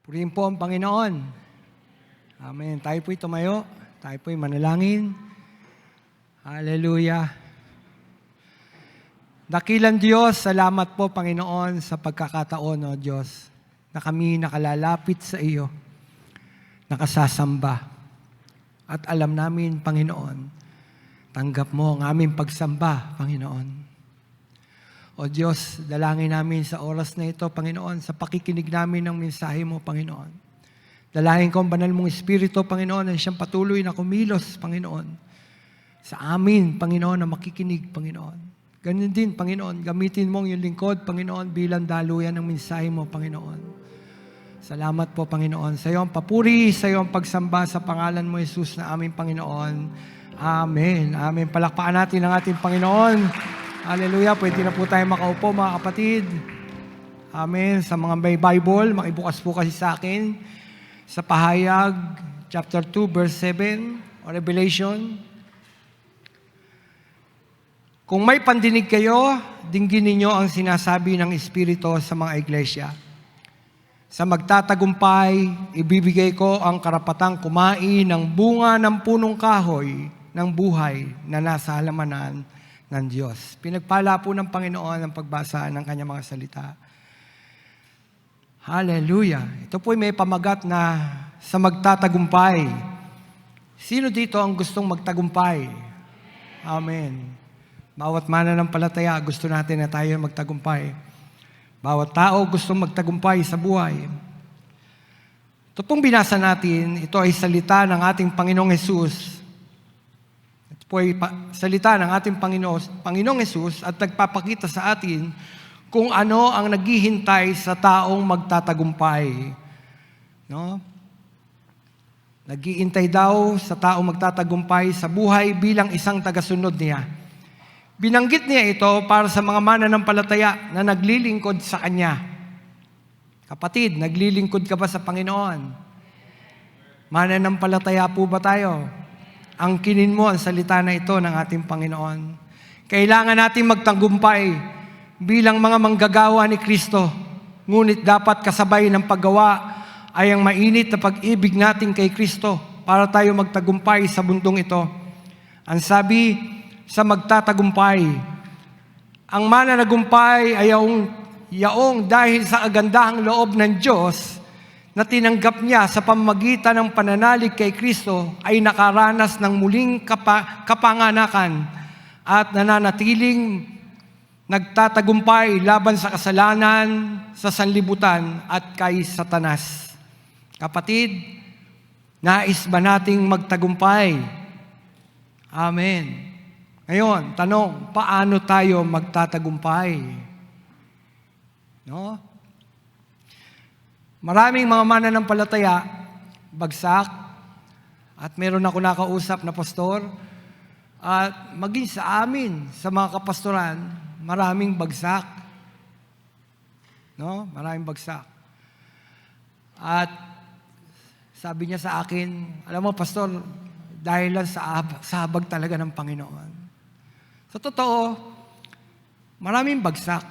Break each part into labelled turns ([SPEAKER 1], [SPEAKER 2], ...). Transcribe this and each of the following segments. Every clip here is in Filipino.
[SPEAKER 1] Purihin po ang Panginoon. Amen. Tayo po'y tumayo. Tayo po'y manalangin. Hallelujah. Dakilang Diyos, salamat po Panginoon sa pagkakataon, O Diyos, na kami nakalalapit sa iyo, nakasasamba. At alam namin, Panginoon, tanggap mo ang aming pagsamba, Panginoon. O Diyos, dalangin namin sa oras na ito, Panginoon, sa pakikinig namin ng mensahe mo, Panginoon. Dalangin ko ang banal mong Espiritu, Panginoon, na siyang patuloy na kumilos, Panginoon, sa amin, Panginoon, na makikinig, Panginoon. Ganyan din, Panginoon, gamitin mo yung lingkod, Panginoon, bilang daluyan ng mensahe mo, Panginoon. Salamat po, Panginoon. Sa iyo ang papuri, sa iyo ang pagsamba sa pangalan mo, Jesus, na aming Panginoon. Amen. Amen. Palakpakan natin ang ating Panginoon. Hallelujah. Pwede na po tayo makaupo, mga kapatid. Amen. Sa mga may Bible, makibukas po kasi sa akin sa Pahayag, chapter 2, verse 7, o Revelation. Kung may pandinig kayo, dinggin ninyo ang sinasabi ng Espiritu sa mga iglesia. Sa magtatagumpay, ibibigay ko ang karapatang kumain ng bunga ng punong kahoy ng buhay na nasa halamanan ng Diyos. Pinagpala po ng Panginoon ang pagbasa ng kanyang mga salita. Hallelujah. Ito po may pamagat na sa magtatagumpay. Sino dito ang gustong magtagumpay? Amen. Bawat mananampalataya, gusto natin na tayo magtagumpay. Bawat tao gustong magtagumpay sa buhay. Ito pong binasa natin, ito ay salita ng ating Panginoong Hesus. Ito po ay salita ng ating Panginoong Hesus at nagpapakita sa atin kung ano ang naghihintay sa taong magtatagumpay. No? Naghihintay daw sa taong magtatagumpay sa buhay bilang isang tagasunod niya. Binanggit niya ito para sa mga mananampalataya na naglilingkod sa Kanya. Kapatid, naglilingkod ka ba sa Panginoon? Mananampalataya po ba tayo? Angkinin mo ang salita na ito ng ating Panginoon. Kailangan natin magtagumpay bilang mga manggagawa ni Kristo. Ngunit dapat kasabay ng paggawa ay ang mainit na pag-ibig natin kay Kristo para tayo magtagumpay sa mundong ito. Ang sabi sa magtatagumpay, ang mananagumpay ay yaong dahil sa kagandahang loob ng Diyos na tinanggap niya sa pamamagitan ng pananalig kay Kristo ay nakaranas ng muling kapanganakan at nananatiling nagtatagumpay laban sa kasalanan, sa sanlibutan at kay Satanas. Kapatid, nais ba nating magtagumpay? Amen. Ngayon, tanong, paano tayo magtatagumpay? No? Maraming mga mananampalataya, bagsak, at meron ako nakausap na pastor, at maging sa amin, sa mga kapastoran, maraming bagsak. No? Maraming bagsak. At sabi niya sa akin, alam mo, pastor, dahil lang sa habag talaga ng Panginoon. Sa totoo, maraming bagsak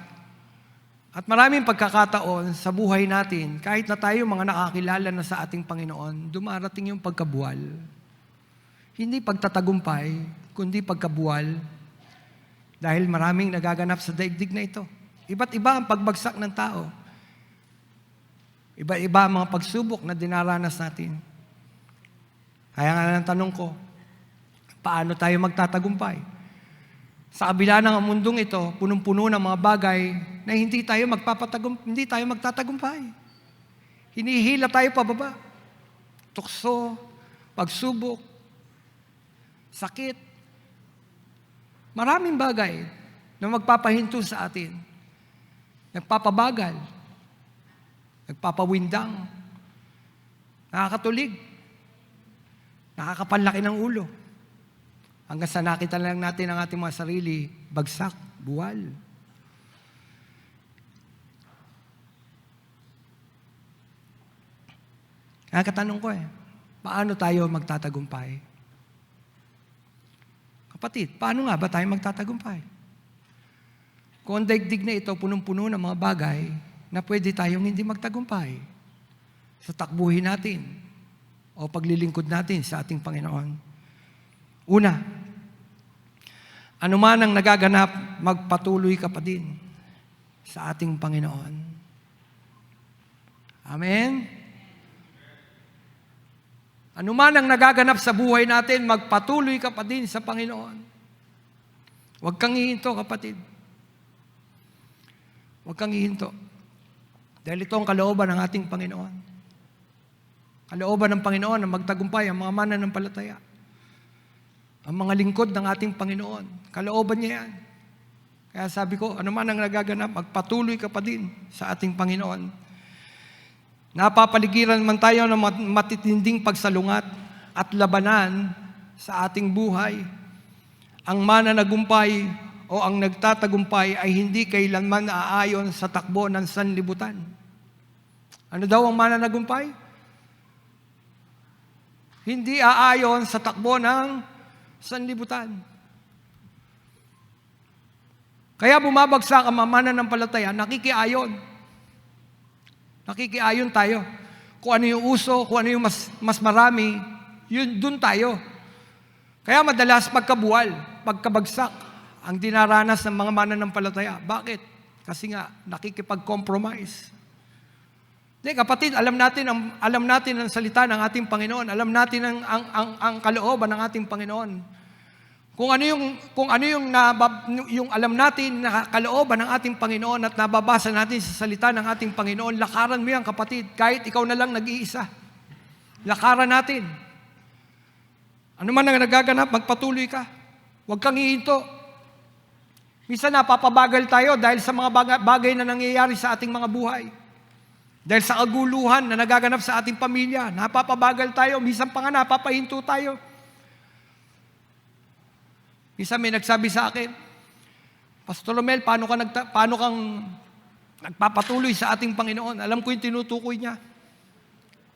[SPEAKER 1] at maraming pagkakataon sa buhay natin, kahit na tayo mga nakakilala na sa ating Panginoon, dumarating yung pagkabuwal. Hindi pagtatagumpay, kundi pagkabuwal. Dahil maraming nagaganap sa daigdig na ito. Iba't iba ang pagbagsak ng tao. Iba-iba ang mga pagsubok na dinaranas natin. Kaya nga ng tanong ko, paano tayo magtatagumpay? Sa kabila ng mundong ito, punong-puno ng mga bagay na hindi tayo magtatagumpay. Hinihila tayo pababa. Tukso, pagsubok, sakit. Maraming bagay na magpapahinto sa atin. Nagpapabagal, nagpapawindang, nakakatulig, nakakapanlaki ng ulo. Hanggang sa nakita lang natin ang ating mga sarili, bagsak, buwal. Kaya katanong ko paano tayo magtatagumpay? Kapatid, paano nga ba tayo magtatagumpay? Kung ang daigdig na ito, punong-puno ng mga bagay na pwede tayong hindi magtagumpay sa takbuhin natin o paglilingkod natin sa ating Panginoon. Una, anuman ang nagaganap, magpatuloy ka pa din sa ating Panginoon. Amen? Anuman ang nagaganap sa buhay natin, magpatuloy ka pa din sa Panginoon. Huwag kang hihinto, kapatid. Huwag kang hihinto. Dahil ito ang kalooban ng ating Panginoon. Kalooban ng Panginoon na magtagumpay ang mga mananampalataya. Ang mga lingkod ng ating Panginoon. Kalooban niya yan. Kaya sabi ko, anuman ang nagaganap, magpatuloy ka pa din sa ating Panginoon. Napapaligiran man tayo ng matitinding pagsalungat at labanan sa ating buhay. Ang mananagumpay o ang nagtatagumpay ay hindi kailanman aayon sa takbo ng sanlibutan. Ano daw ang mananagumpay? Hindi aayon sa takbo ng sanlibutan. Kaya bumabagsak ang mananampalataya, nakikiayon. Nakikiayon tayo. Kung ano yung uso, kung ano yung mas marami, yun dun tayo. Kaya madalas pagkabuwal, pagkabagsak, ang dinaranas ng mga mananampalataya. Bakit? Kasi nga, nakikipag-compromise. Hindi, kapatid, alam natin ang salita ng ating Panginoon. Alam natin ang kalooban ng ating Panginoon. Kung ano yung alam natin na kalooban ng ating Panginoon at nababasa natin sa salita ng ating Panginoon, lakaran mo yan, kapatid, kahit ikaw na lang nag-iisa. Lakaran natin. Ano man ang nagaganap, magpatuloy ka. Huwag kang hihinto. Minsan napapabagal tayo dahil sa mga bagay na nangyayari sa ating mga buhay. Dahil sa kaguluhan na nagaganap sa ating pamilya, napapabagal tayo. Minsan pa nga napapahinto tayo. Minsan may nagsabi sa akin, Pastor Romel, paano kang nagpapatuloy sa ating Panginoon? Alam ko yung tinutukoy niya.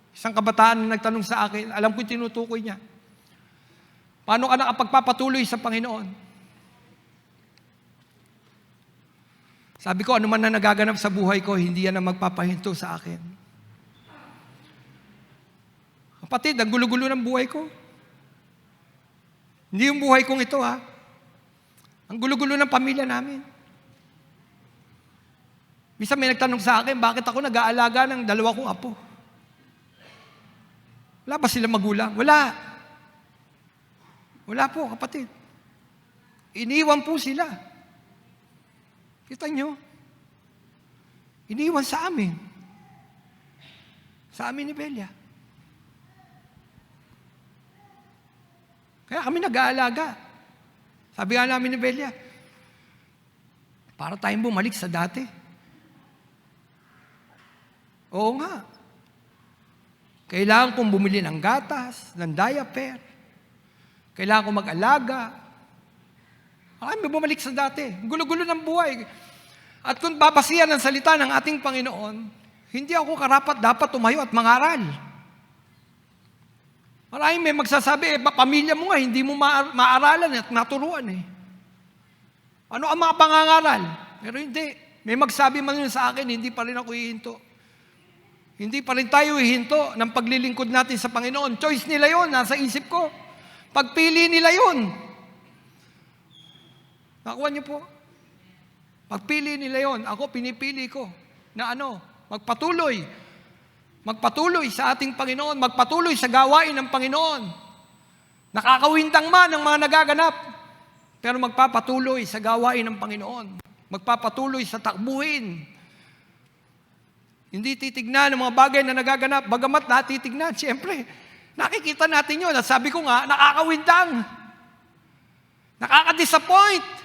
[SPEAKER 1] Isang kabataan na nagtanong sa akin, alam ko yung tinutukoy niya. Paano ka nakapagpapatuloy sa Panginoon? Sabi ko, ano man na nagaganap sa buhay ko, hindi yan ang magpapahinto sa akin. Kapatid, ang gulo-gulo ng buhay ko. Hindi yung buhay kong ito, ha? Ang gulo-gulo ng pamilya namin. Minsan may nagtanong sa akin, bakit ako nag-aalaga ng 2 kong apo? Wala ba sila magulang? Wala. Wala po, kapatid. Iniwan po sila. Kita nyo? Iniwan sa amin. Sa amin ni Belia. Kaya kami nag-aalaga. Sabi nga namin ni Belia, para tayong bumalik sa dati. Oo nga. Kailangan kong bumili ng gatas, ng diaper. Kailangan kong mag-alaga. Kami bumalik sa dati. Gulo-gulo ng buhay. At kung babasihan ng salita ng ating Panginoon, hindi ako karapat dapat tumayo at mangaral. Maraming may magsasabi, pamilya mo nga, hindi mo maaralan at naturuan eh. Ano ang mga pangangaral? Pero hindi. May magsabi man yun sa akin, hindi pa rin ako hihinto. Hindi pa rin tayo hihinto ng paglilingkod natin sa Panginoon. Choice nila yun, nasa isip ko. Pagpili nila yun. Nakuha niyo po? Pagpili nila yun, ako pinipili ko na magpatuloy. Magpatuloy sa ating Panginoon, magpatuloy sa gawain ng Panginoon. Nakakawindang man ang mga nagaganap, pero magpapatuloy sa gawain ng Panginoon. Magpapatuloy sa takbuhin. Hindi titignan ng mga bagay na nagaganap, bagamat natitignan, siyempre, nakikita natin yun. At sabi ko nga, nakakawindang. Nakaka-disappoint.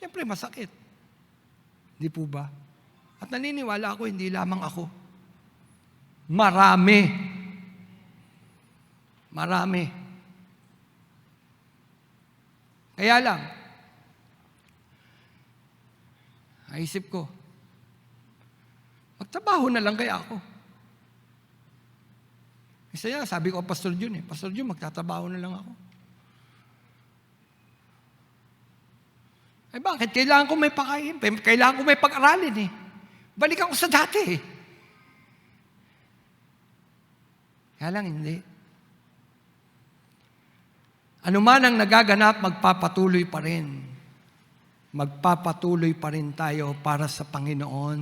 [SPEAKER 1] Siyempre, masakit. Hindi po ba? At naniniwala ako, hindi lamang ako. Marami. Marami. Kaya lang, naisip ko, magtrabaho na lang kaya ako. Isa yan, sabi ko, Pastor Jun Pastor Jun, magtatrabaho na lang ako. Bakit? Kailangan ko may pakain. Kailangan ko may pag-aralin Balikan ko sa dati Kaya lang hindi. Ano man ang nagaganap, magpapatuloy pa rin. Magpapatuloy pa rin tayo para sa Panginoon.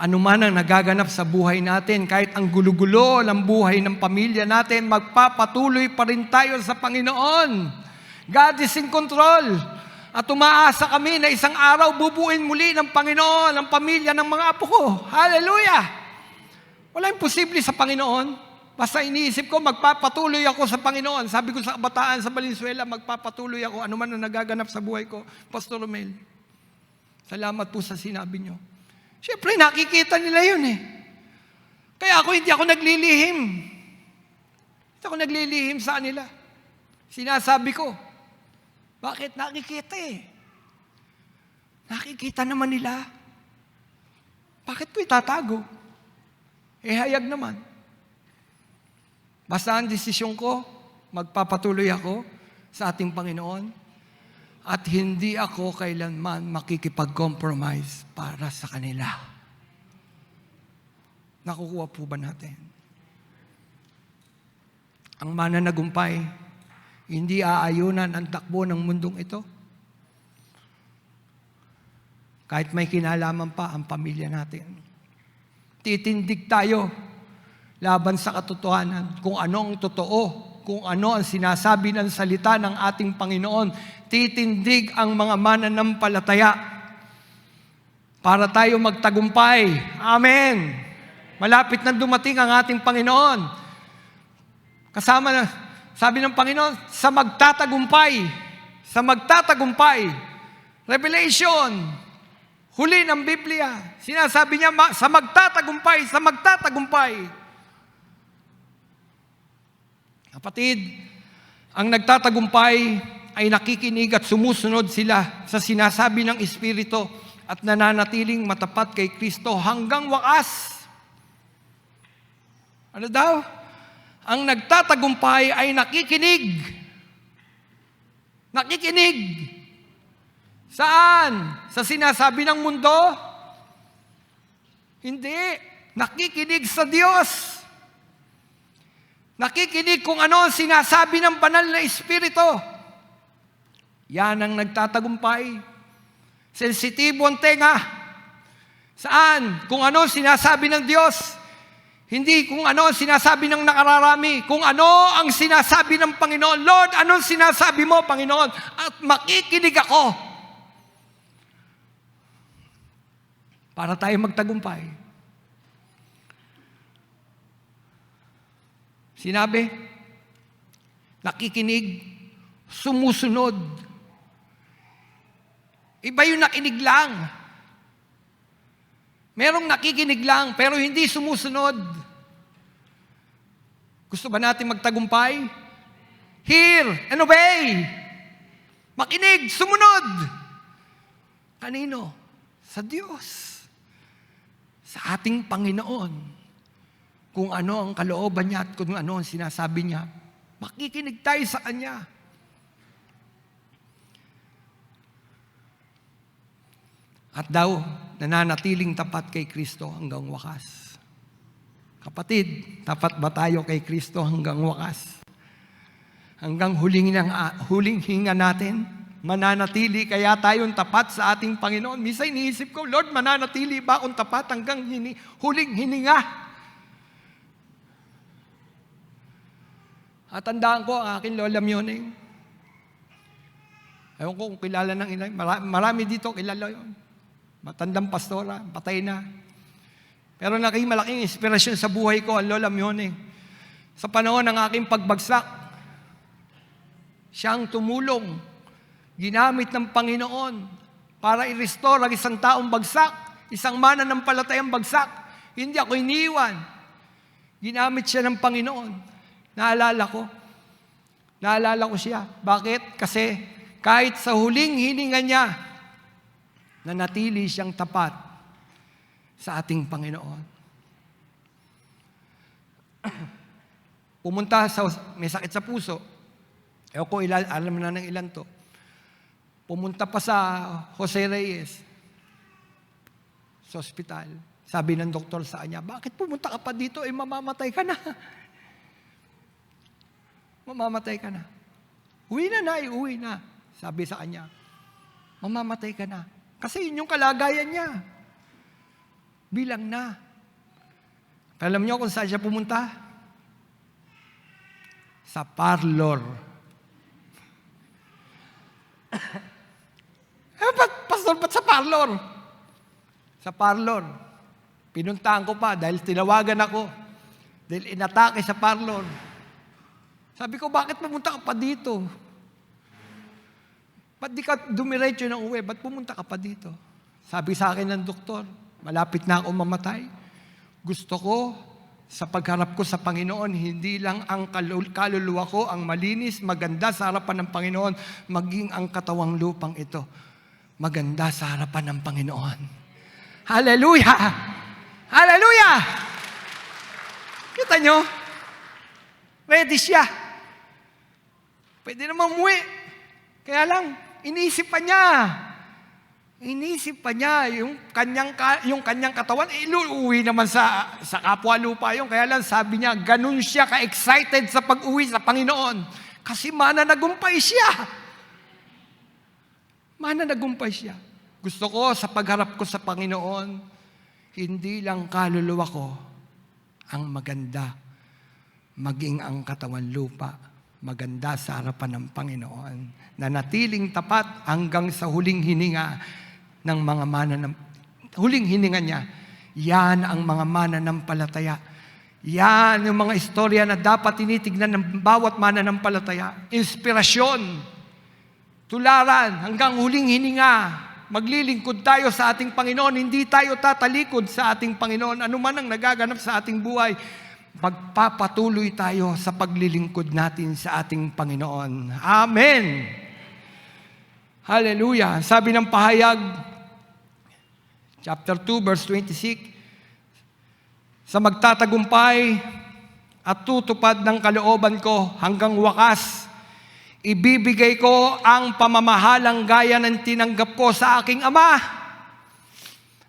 [SPEAKER 1] Ano man ang nagaganap sa buhay natin, kahit ang gulo-gulo ng buhay ng pamilya natin, magpapatuloy pa rin tayo sa Panginoon. God is in control. At umaasa kami na isang araw bubuin muli ng Panginoon ang pamilya ng mga apo ko. Hallelujah! Wala imposible sa Panginoon. Basta iniisip ko, magpapatuloy ako sa Panginoon. Sabi ko sa kabataan sa Valenzuela, magpapatuloy ako. Ano man ang nagaganap sa buhay ko, Pastor Romel. Salamat po sa sinabi nyo. Siyempre, nakikita nila yun Kaya hindi ako naglilihim. Hindi ako naglilihim sa kanila. Sinasabi ko, bakit? Nakikita Nakikita naman nila. Bakit ko itatago? Hayag naman. Basta ang desisyon ko, magpapatuloy ako sa ating Panginoon at hindi ako kailanman makikipag-compromise para sa kanila. Nakukuha po ba natin? Ang mananagumpay, hindi aayunan ang takbo ng mundong ito. Kahit may kinalaman pa ang pamilya natin. Titindig tayo laban sa katotohanan, kung ano ang totoo, kung ano ang sinasabi ng salita ng ating Panginoon. Titindig ang mga mananampalataya para tayo magtagumpay. Amen! Malapit na dumating ang ating Panginoon. Kasama na, sabi ng Panginoon, sa magtatagumpay. Revelation, huli ng Biblia. Sinasabi niya, sa magtatagumpay. Kapatid, ang nagtatagumpay ay nakikinig at sumusunod sila sa sinasabi ng Espiritu at nananatiling matapat kay Kristo hanggang wakas. Ano daw? Ang nagtatagumpay ay nakikinig. Nakikinig. Saan? Sa sinasabi ng mundo? Hindi. Nakikinig sa Diyos. Nakikinig kung ano ang sinasabi ng banal na Espiritu. Yan ang nagtatagumpay. Sensitibo ang tenga. Saan? Kung ano ang sinasabi ng Diyos. Hindi kung ano ang sinasabi ng nakararami. Kung ano ang sinasabi ng Panginoon. Lord, anong sinasabi mo, Panginoon? At makikinig ako. Para tayo magtagumpay. Sinabi, nakikinig, sumusunod. Iba yung nakinig lang. Merong nakikinig lang, pero hindi sumusunod. Gusto ba natin magtagumpay? Hear and obey. Makinig, sumunod. Kanino? Sa Diyos. Sa ating Panginoon. Kung ano ang kalooban niya at kung ano ang sinasabi niya, makikinig tayo sa Kanya. At daw, nananatiling tapat kay Kristo hanggang wakas. Kapatid, tapat ba tayo kay Kristo hanggang wakas? Hanggang huling hinga natin, mananatili kaya tayong tapat sa ating Panginoon. Minsan iniisip ko, Lord, mananatili ba akong tapat hanggang huling hininga? At tandaan ko ang aking Lola Mioneng. Ewan ko kung kilala ng ilan. Marami dito kilala yun. Matandang pastora, patay na. Pero naging malaking inspirasyon sa buhay ko ang Lola Mioneng. Sa panahon ng aking pagbagsak, siyang tumulong, ginamit ng Panginoon para i-restore ang isang taong bagsak, isang mananampalatayang bagsak. Hindi ako iniwan. Ginamit siya ng Panginoon. Naalala ko siya. Bakit? Kasi kahit sa huling hininga niya, nanatili siyang tapat sa ating Panginoon. pumunta sa, may sakit sa puso. Ewan ko, alam na ng ilan to. Pumunta pa sa Jose Reyes, sa ospital. Sabi ng doktor sa kanya, bakit pumunta ka pa dito? Mamamatay ka na. Mamamatay ka na. Uwi na. Sabi sa kanya, mamamatay ka na. Kasi yun yung kalagayan niya. Bilang na. Alam niyo kung saan siya pumunta? Sa parlor. Pastor, ba't sa parlor? Sa parlor. Pinuntahan ko pa dahil tinawagan ako. Dahil inatake sa parlor. Sabi ko, bakit pumunta ka pa dito? Ba't di ka dumiretso ng uwi? Ba't pumunta ka pa dito? Sabi sa akin ng doktor, malapit na ako mamatay. Gusto ko, sa pagharap ko sa Panginoon, hindi lang ang kaluluwa ko ang malinis, maganda sa harapan ng Panginoon, maging ang katawang lupang ito, maganda sa harapan ng Panginoon. Hallelujah! Hallelujah! Kita nyo? Ready siya. Pwede naman umuwi. Kaya lang, inisip pa niya yung kanyang katawan, iluuwi naman sa kapwa lupa yun. Kaya lang sabi niya, ganun siya ka-excited sa pag-uwi sa Panginoon. Kasi mananagumpay siya. Mananagumpay siya. Gusto ko sa pagharap ko sa Panginoon, hindi lang kaluluwa ko ang maganda, maging ang katawan lupa, maganda sa harapan ng Panginoon, na natiling tapat hanggang sa huling hininga ng mga huling hininga niya. Yan ang mga mananampalataya. Yan yung mga istorya na dapat tinitignan ng bawat mananampalataya. Inspirasyon, tularan, hanggang huling hininga. Maglilingkod tayo sa ating Panginoon. Hindi tayo tatalikod sa ating Panginoon. Ano man ang nagaganap sa ating buhay, magpapatuloy tayo sa paglilingkod natin sa ating Panginoon. Amen! Hallelujah! Sabi ng pahayag, chapter 2, verse 26, sa magtatagumpay at tutupad ng kalooban ko hanggang wakas, ibibigay ko ang pamamahalang gaya ng tinanggap ko sa aking Ama,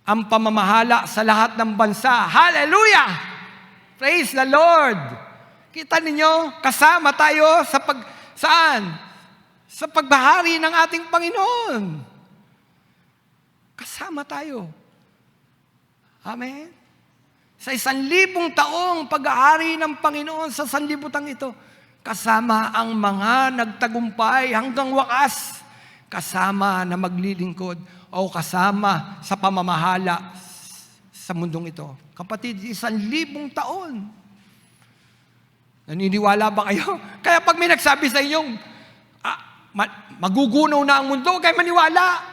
[SPEAKER 1] ang pamamahala sa lahat ng bansa. Hallelujah! Praise the Lord! Kita ninyo, kasama tayo saan? Sa pagbahari ng ating Panginoon. Kasama tayo. Amen? Sa 1,000 taong pag-aari ng Panginoon sa sanlibutan ito, kasama ang mga nagtagumpay hanggang wakas, kasama na maglilingkod o kasama sa pamamahala sa mundong ito. Kapatid, 1,000 taon. Naniniwala ba kayo? Kaya pag may nagsabi sa inyong, magugunaw na ang mundo, kayo maniwala.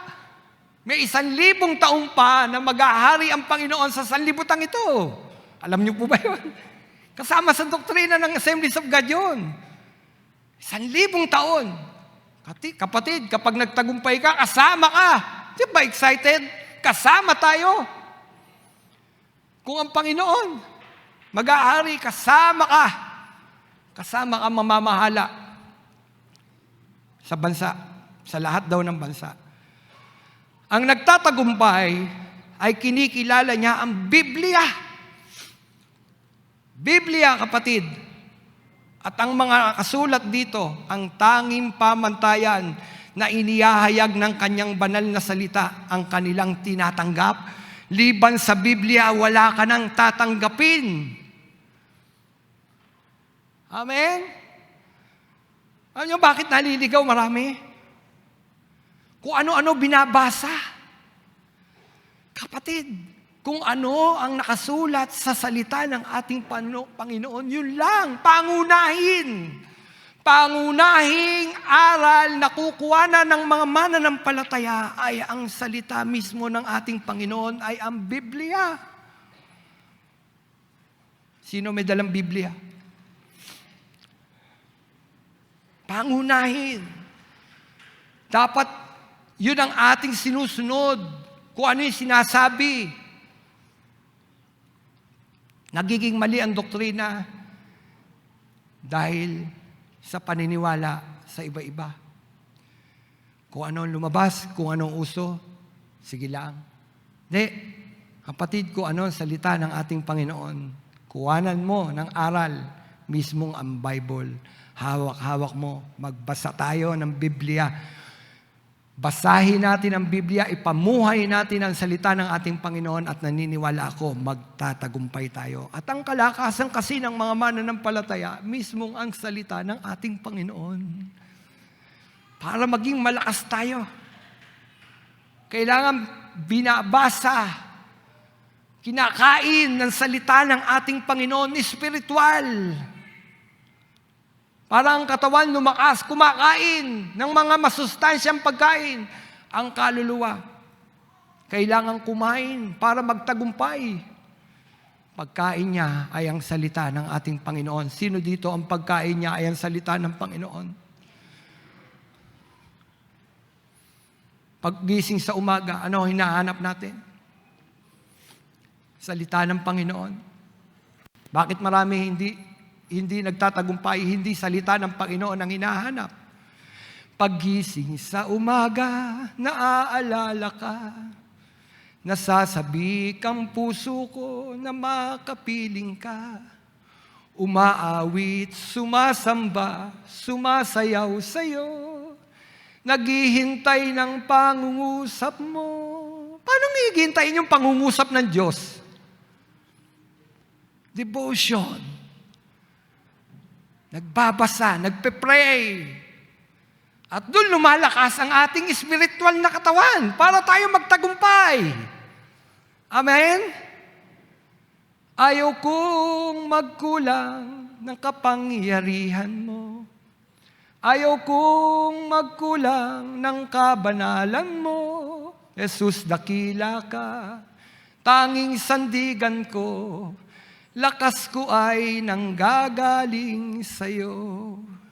[SPEAKER 1] May 1,000 taon pa na mag-ahari ang Panginoon sa sanlibutan ito. Alam niyo po ba yun? Kasama sa doktrina ng Assemblies of God yun. 1,000 taon. Kapatid, kapag nagtagumpay ka, kasama ka. Di ba excited? Kasama tayo. Kung ang Panginoon mag-aari, kasama ka. Kasama ka mamamahala sa bansa, sa lahat daw ng bansa. Ang nagtatagumpay ay kinikilala niya ang Biblia. Biblia, kapatid. At ang mga kasulat dito, ang tanging pamantayan na inihahayag ng kanyang banal na salita, ang kanilang tinatanggap. Liban sa Biblia, wala ka nang tatanggapin. Amen? Alam niyo bakit naliligaw marami? Kung ano-ano binabasa. Kapatid, kung ano ang nakasulat sa salita ng ating Panginoon, yun lang, pangunahin. Pangunahing aral na kukuhanan ng mga mananampalataya ay ang salita mismo ng ating Panginoon ay ang Biblia. Sino may dalang Biblia? Pangunahin. Dapat yun ang ating sinusunod. Kung ano yung sinasabi. Nagiging mali ang doktrina. dahil sa paniniwala sa iba-iba. Kung anong lumabas, kung anong uso, sige lang. Hindi, kapatid, kung ano ang salita ng ating Panginoon, kuhanan mo ng aral, mismong ang Bible. Hawak-hawak mo, magbasa tayo ng Biblia. Basahin natin ang Biblia, ipamuhay natin ang salita ng ating Panginoon at naniniwala ako, magtatagumpay tayo. At ang kalakasan kasi ng mga mananampalataya, mismong ang salita ng ating Panginoon. Para maging malakas tayo, kailangan binabasa, kinakain ng salita ng ating Panginoon, spiritual. Para ang katawan lumakas, kumakain ng mga masustansyang pagkain. Ang kaluluwa, kailangan kumain para magtagumpay. Pagkain niya ay ang salita ng ating Panginoon. Sino dito ang pagkain niya ay ang salita ng Panginoon? Paggising sa umaga, ano hinahanap natin? Salita ng Panginoon. Bakit marami hindi nagtatagumpay, hindi salita ng Panginoon ang hinahanap? Paggising sa umaga, naaalala ka, nasasabik ang puso ko na makapiling ka. Umaawit, sumasamba, sumasayaw sa'yo, naghihintay ng pangungusap mo. Paano hihintayin yung pangungusap ng Diyos? Devotion. Nagbabasa, nagpe-pray. At doon lumalakas ang ating spiritual na katawan para tayo magtagumpay. Amen? Ayaw kong magkulang ng kapangyarihan mo. Ayaw kong magkulang ng kabanalan mo. Jesus, dakila ka, tanging sandigan ko, lakas ko ay nanggagaling sa'yo.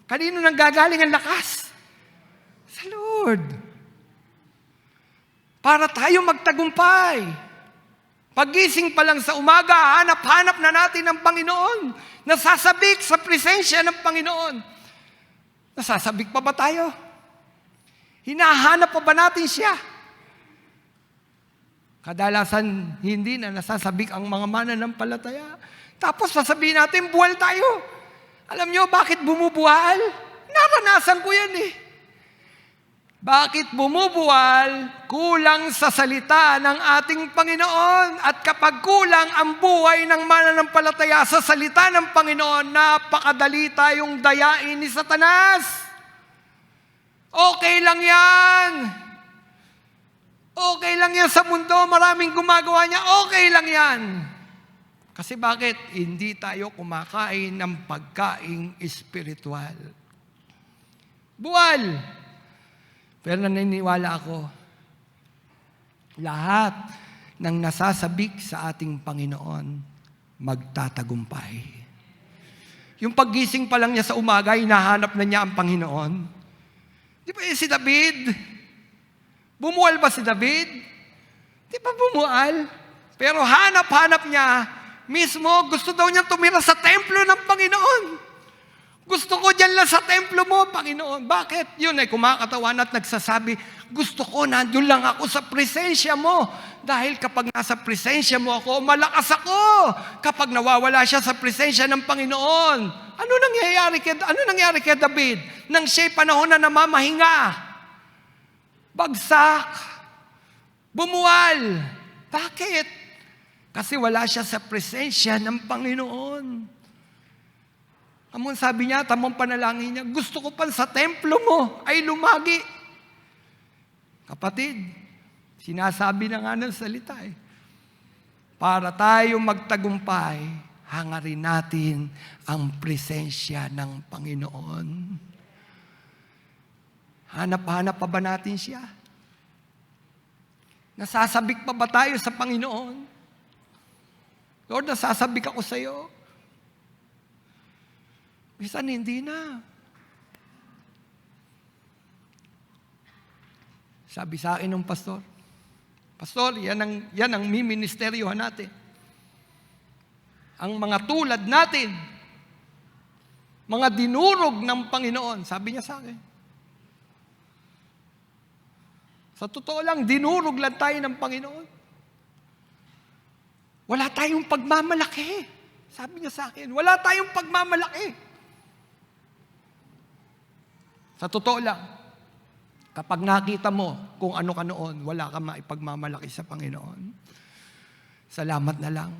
[SPEAKER 1] Kanino nanggagaling ang lakas? Sa Lord. Para tayo magtagumpay. Pagising pa lang sa umaga, hanap-hanap na natin ang Panginoon. Nasasabik sa presensya ng Panginoon. Nasasabik pa ba tayo? Hinahanap pa ba natin siya? Kadalasan, hindi na nasasabik ang mga mananampalataya. Tapos sasabihin natin, buwal tayo. Alam nyo, bakit bumubuwal? Naranasan ko yan eh. Bakit bumubuwal? Kulang sa salita ng ating Panginoon. At kapag kulang ang buhay ng mananampalataya sa salita ng Panginoon, napakadali tayong dayain ni Satanas. Okay lang yan. Okay lang yan sa mundo. Maraming gumagawa niya. Okay lang yan. Kasi bakit? Hindi tayo kumakain ng pagkaing espiritual. Buwal. Pero naniniwala ako, lahat ng nasasabik sa ating Panginoon, magtatagumpay. Yung paggising pa lang niya sa umaga, hinahanap na niya ang Panginoon. Di ba si David? Bumuwal ba si David? Di ba bumuwal? Pero hanap-hanap niya, mismo gusto daw niya tumira sa templo ng Panginoon. Gusto ko dyan lang sa templo mo, Panginoon. Bakit? Yun ay kumakatawan at nagsasabi, gusto ko, nandun lang ako sa presensya mo. Dahil kapag nasa presensya mo ako, malakas ako. Kapag nawawala siya sa presensya ng Panginoon, ano nangyari kay David? Nang siya'y panahon na namamahinga. Bagsak. Bumuwal. Bakit? Kasi wala siya sa presensya ng Panginoon. Amon sabi niya, tamang panalangin niya, gusto ko pa sa templo mo ay lumagi. Kapatid, sinasabi na nga ng salita eh. Para tayo magtagumpay, hangarin natin ang presensya ng Panginoon. Hanap-hanap pa ba natin siya? Nasasabik pa ba tayo sa Panginoon? Lord, nasasabik ako sa iyo. Minsan hindi na. Sabi sa akin ng pastor, Pastor, yan ang miministeryohan natin. Ang mga tulad natin, mga dinurog ng Panginoon. Sabi niya sa akin. Sa totoo lang, dinurog lang tayo ng Panginoon. Wala tayong pagmamalaki. Sabi niya sa akin, wala tayong pagmamalaki. Sa totoo lang, kapag nakita mo kung ano ka noon, wala ka maipagmamalaki sa Panginoon. Salamat na lang.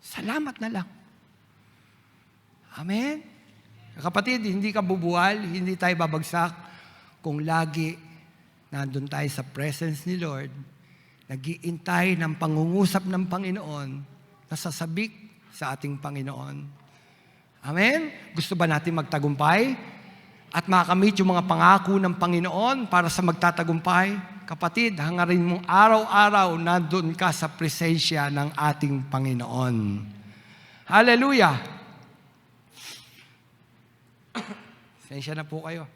[SPEAKER 1] Salamat na lang. Amen? Kapatid, hindi ka bubuwal, hindi tayo babagsak kung lagi nandun tayo sa presence ni Lord, nag-iintay ng pangungusap ng Panginoon na sasabik sa ating Panginoon. Amen? Gusto ba natin magtagumpay? At makamit yung mga pangako ng Panginoon para sa magtatagumpay? Kapatid, hangarin mong araw-araw nandun ka sa presensya ng ating Panginoon. Hallelujah! Sensya na po kayo.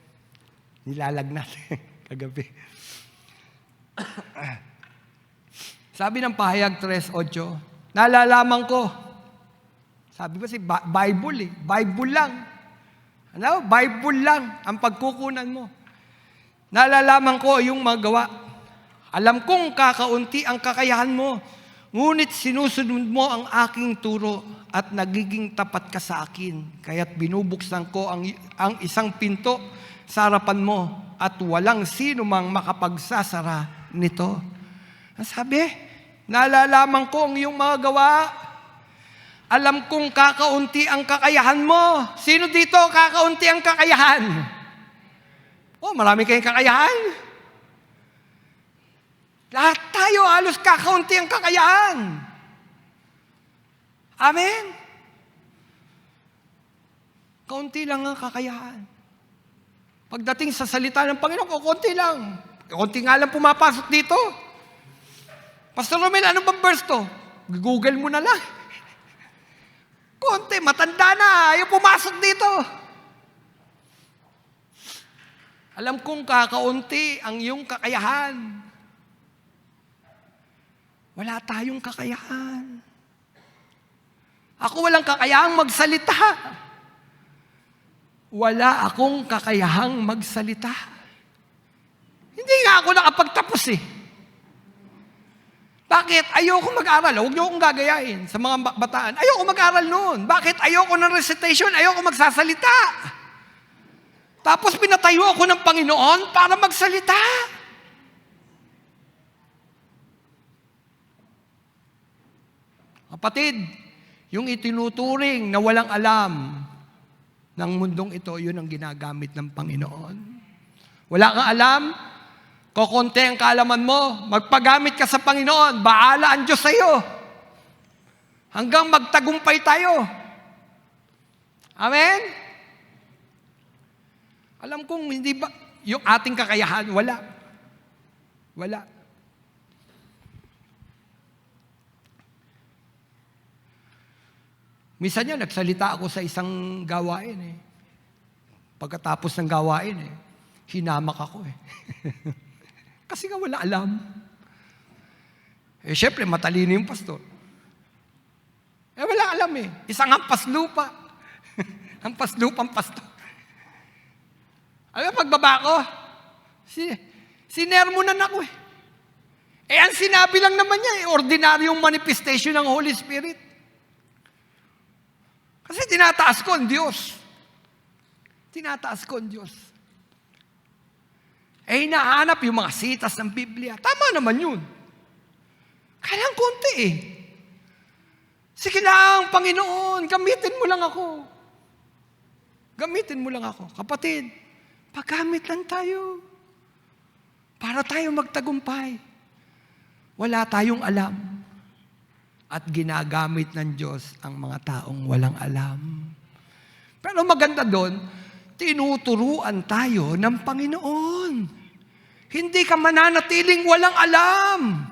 [SPEAKER 1] Nilalagnat kagabi. Sabi ng pahayag 3:8, nalalaman ko. Sabi ba Bible eh. Bible lang. Ano? Bible lang ang pagkukunan mo. Nalalaman ko yung magawa. Alam kong kakaunti ang kakayahan mo, ngunit sinusunod mo ang aking turo at nagiging tapat ka sa akin. Kaya't binubuksan ko ang isang pinto sa harapan mo at walang sino mang makapagsasara nito. Ang sabi, nalalaman ko ang iyong mga gawa. Alam kong kakaunti ang kakayahan mo. Sino dito kakaunti ang kakayahan? Oh, marami kayong kakayahan. Lahat tayo halos kakaunti ang kakayahan. Amen? Kaunti lang ang kakayahan. Pagdating sa salita ng Panginoon, kaunti lang. Kaunti nga lang pumapasok dito. Pastor Romel, ano bang verse to? Google mo na lang. Konti, matanda na, ayaw pumasok dito. Alam kong kakaunti ang iyong kakayahan. Wala tayong kakayahan. Ako walang kakayahang magsalita. Wala akong kakayahang magsalita. Hindi nga ako nakapagtapos eh. Bakit? Ayoko mag-aral. Huwag niyo akong gagayahin sa mga bataan. Ayoko mag-aral noon. Bakit? Ayoko ng recitation. Ayoko magsasalita. Tapos pinatayo ako ng Panginoon para magsalita. Kapatid, yung itinuturing na walang alam ng mundong ito, yun ang ginagamit ng Panginoon. Wala kang alam, kokonti ang kaalaman mo, magpagamit ka sa Panginoon, bahala ang Diyos sa iyo. Hanggang magtagumpay tayo. Amen? Alam kong hindi ba, yung ating kakayahan, wala. Wala. Minsan yan, nagsalita ako sa isang gawain eh. Pagkatapos ng gawain eh, hinamak ako eh. Kasi nga wala alam. Eh syempre, matalino yung pastor. Eh wala alam eh. Isang hampas lupa. Hampas lupang pastor. Alam mo, pagbaba ko, sinermonan ako eh. Eh ang sinabi lang naman niya eh, ordinaryong manifestation ng Holy Spirit. Kasi tinataas ko ang Diyos. Tinataas ko ang Diyos. Eh, hinahanap yung mga sitas ng Biblia. Tama naman yun. Kailang konti eh. Sige lang, Panginoon, gamitin mo lang ako. Gamitin mo lang ako. Kapatid, paggamit lang tayo. Para tayo magtagumpay. Wala tayong alam. At ginagamit ng Diyos ang mga taong walang alam. Pero maganda doon, tinuturuan tayo ng Panginoon. Hindi ka mananatiling walang alam.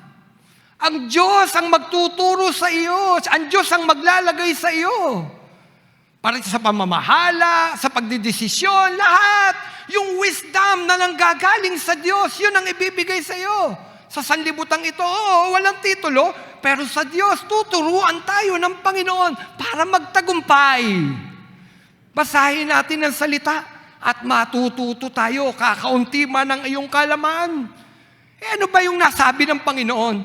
[SPEAKER 1] Ang Diyos ang magtuturo sa iyo. Ang Diyos ang maglalagay sa iyo. Para sa pamamahala, sa pagdidesisyon, lahat. Yung wisdom na nanggagaling sa Diyos, yun ang ibibigay sa iyo. Sa sanlibutan ito, walang titulo, pero sa Diyos, tuturuan tayo ng Panginoon para magtagumpay. Basahin natin ang salita at matututo tayo, kakaunti man ang iyong kalaman. Ano ba yung nasabi ng Panginoon?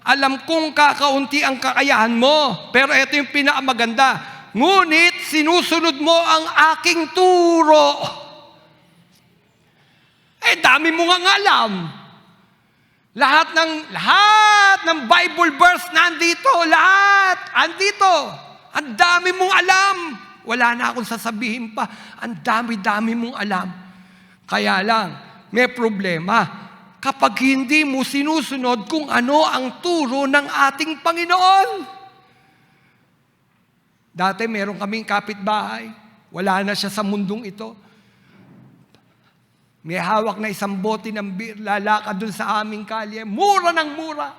[SPEAKER 1] Alam kong kakaunti ang kakayahan mo, pero ito yung pinakamaganda. Ngunit sinusunod mo ang aking turo. Dami mo nga alam. Lahat ng Bible verse nandito, lahat andito. Ang dami mong alam. Wala na akong sasabihin pa. Ang dami-dami mong alam. Kaya lang, may problema. Kapag hindi mo sinusunod kung ano ang turo ng ating Panginoon. Dati meron kaming kapitbahay. Wala na siya sa mundong ito. May hawak na isang bote ng beer, lalakad dun sa aming kalye. Mura ng mura.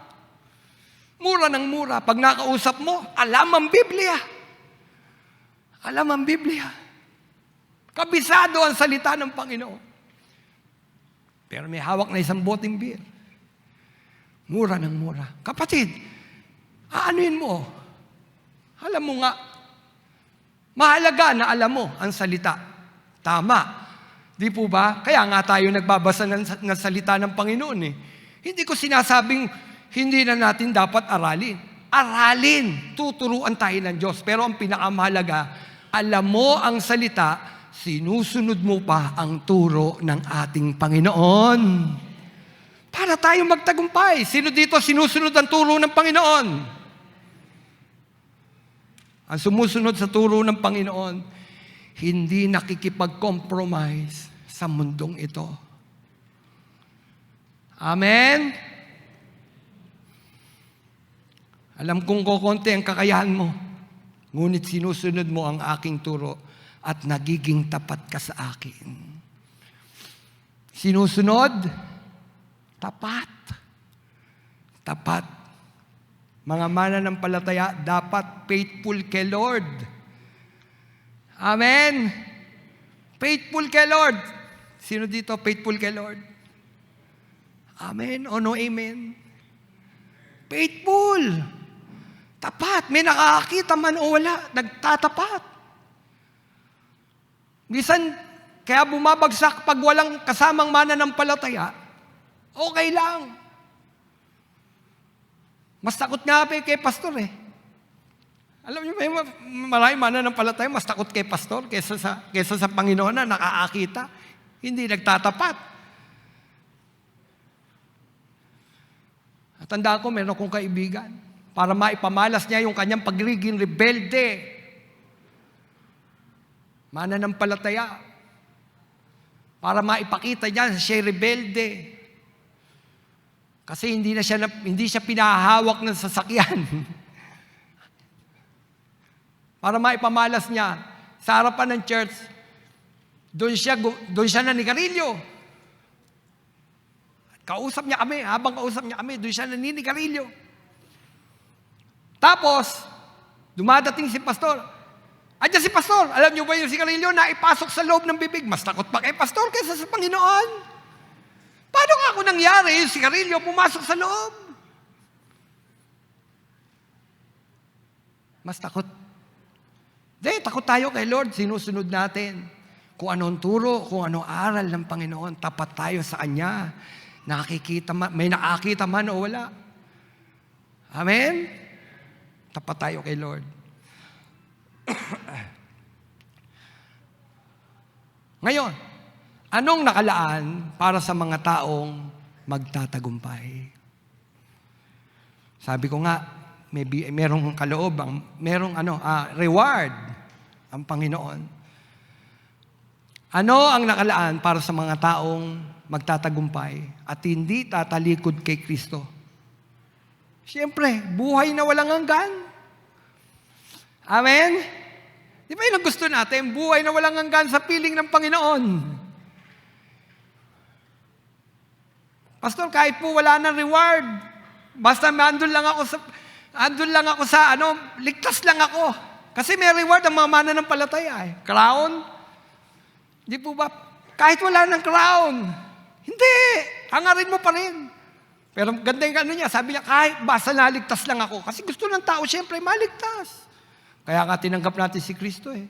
[SPEAKER 1] Mura ng mura. Pag nakausap mo, alam ang Biblia. Alam ang Biblia. Kabisado ang salita ng Panginoon. Pero may hawak na isang boteng beer. Mura ng mura. Kapatid, aanuin mo. Alam mo nga, mahalaga na alam mo ang salita. Tama. Di po ba? Kaya nga tayo nagbabasa ng salita ng Panginoon eh. Hindi ko sinasabing hindi na natin dapat aralin. Aralin. Tuturuan tayo ng Diyos. Pero ang pinakamahalaga, alam mo ang salita, sinusunod mo pa ang turo ng ating Panginoon. Para tayo magtagumpay. Sino dito sinusunod ang turo ng Panginoon? Ang sumusunod sa turo ng Panginoon, hindi nakikipag-compromise sa mundong ito. Amen? Alam kong kokonti ang kakayahan mo, ngunit sinusunod mo ang aking turo at nagiging tapat ka sa akin. Sinusunod, tapat. Tapat. Mga mananampalataya, dapat faithful kay Lord. Amen? Faithful kay Lord. Sino dito faithful kay Lord? Amen o no amen? Faithful. Tapat. May nakakakita man o wala, nagtatapat. Minsan, kaya bumabagsak pag walang kasamang mananampalataya, okay lang. Mas takot nga kay pastor eh. Alam niyo ba, maraming mananampalataya, mas takot kay pastor kaysa sa Panginoon na nakakakita. Hindi nagtatapat. At tandaan ko, meron akong kaibigan para maipamalas niya yung kanyang pagiging rebelde. Mananampalataya. Para maipakita niya siya rebelde. Kasi hindi siya pinahawak ng sasakyan. Para maipamalas niya sa harapan ng church, doon siya naninigarilyo. Kausap niya kami, habang kausap niya kami, doon siya naninigarilyo. Tapos, dumadating si pastor. Andiyan si pastor. Alam niyo ba yung sigarilyo na ipasok sa loob ng bibig? Mas takot pa kay pastor kaysa sa Panginoon. Paano nga ako nangyari yung sigarilyo pumasok sa loob? Mas takot. Takot tayo kay Lord. Sinusunod natin. Kung anong turo, kung anong aral ng Panginoon, tapat tayo sa Kanya. May nakakita man o wala. Amen? Tapat tayo kay Lord. Ngayon, anong nakalaan para sa mga taong magtatagumpay? Sabi ko nga, merong kaloob, merong reward ang Panginoon. Ano ang nakalaan para sa mga taong magtatagumpay at hindi tatalikod kay Kristo? Siyempre, buhay na walang hanggan. Amen? Di ba yun ang gusto natin? Buhay na walang hanggan sa piling ng Panginoon. Pastor, kahit po wala ng reward, basta andun lang ako sa ligtas lang ako. Kasi may reward ang mga mananampalataya eh. Crown? Di po ba? Kahit wala ng crown. Hindi. Hangarin mo pa rin. Pero ganda yung niya. Sabi niya, kahit basta naligtas lang ako. Kasi gusto ng tao, siyempre, maligtas. Kaya nga tinanggap natin si Kristo eh.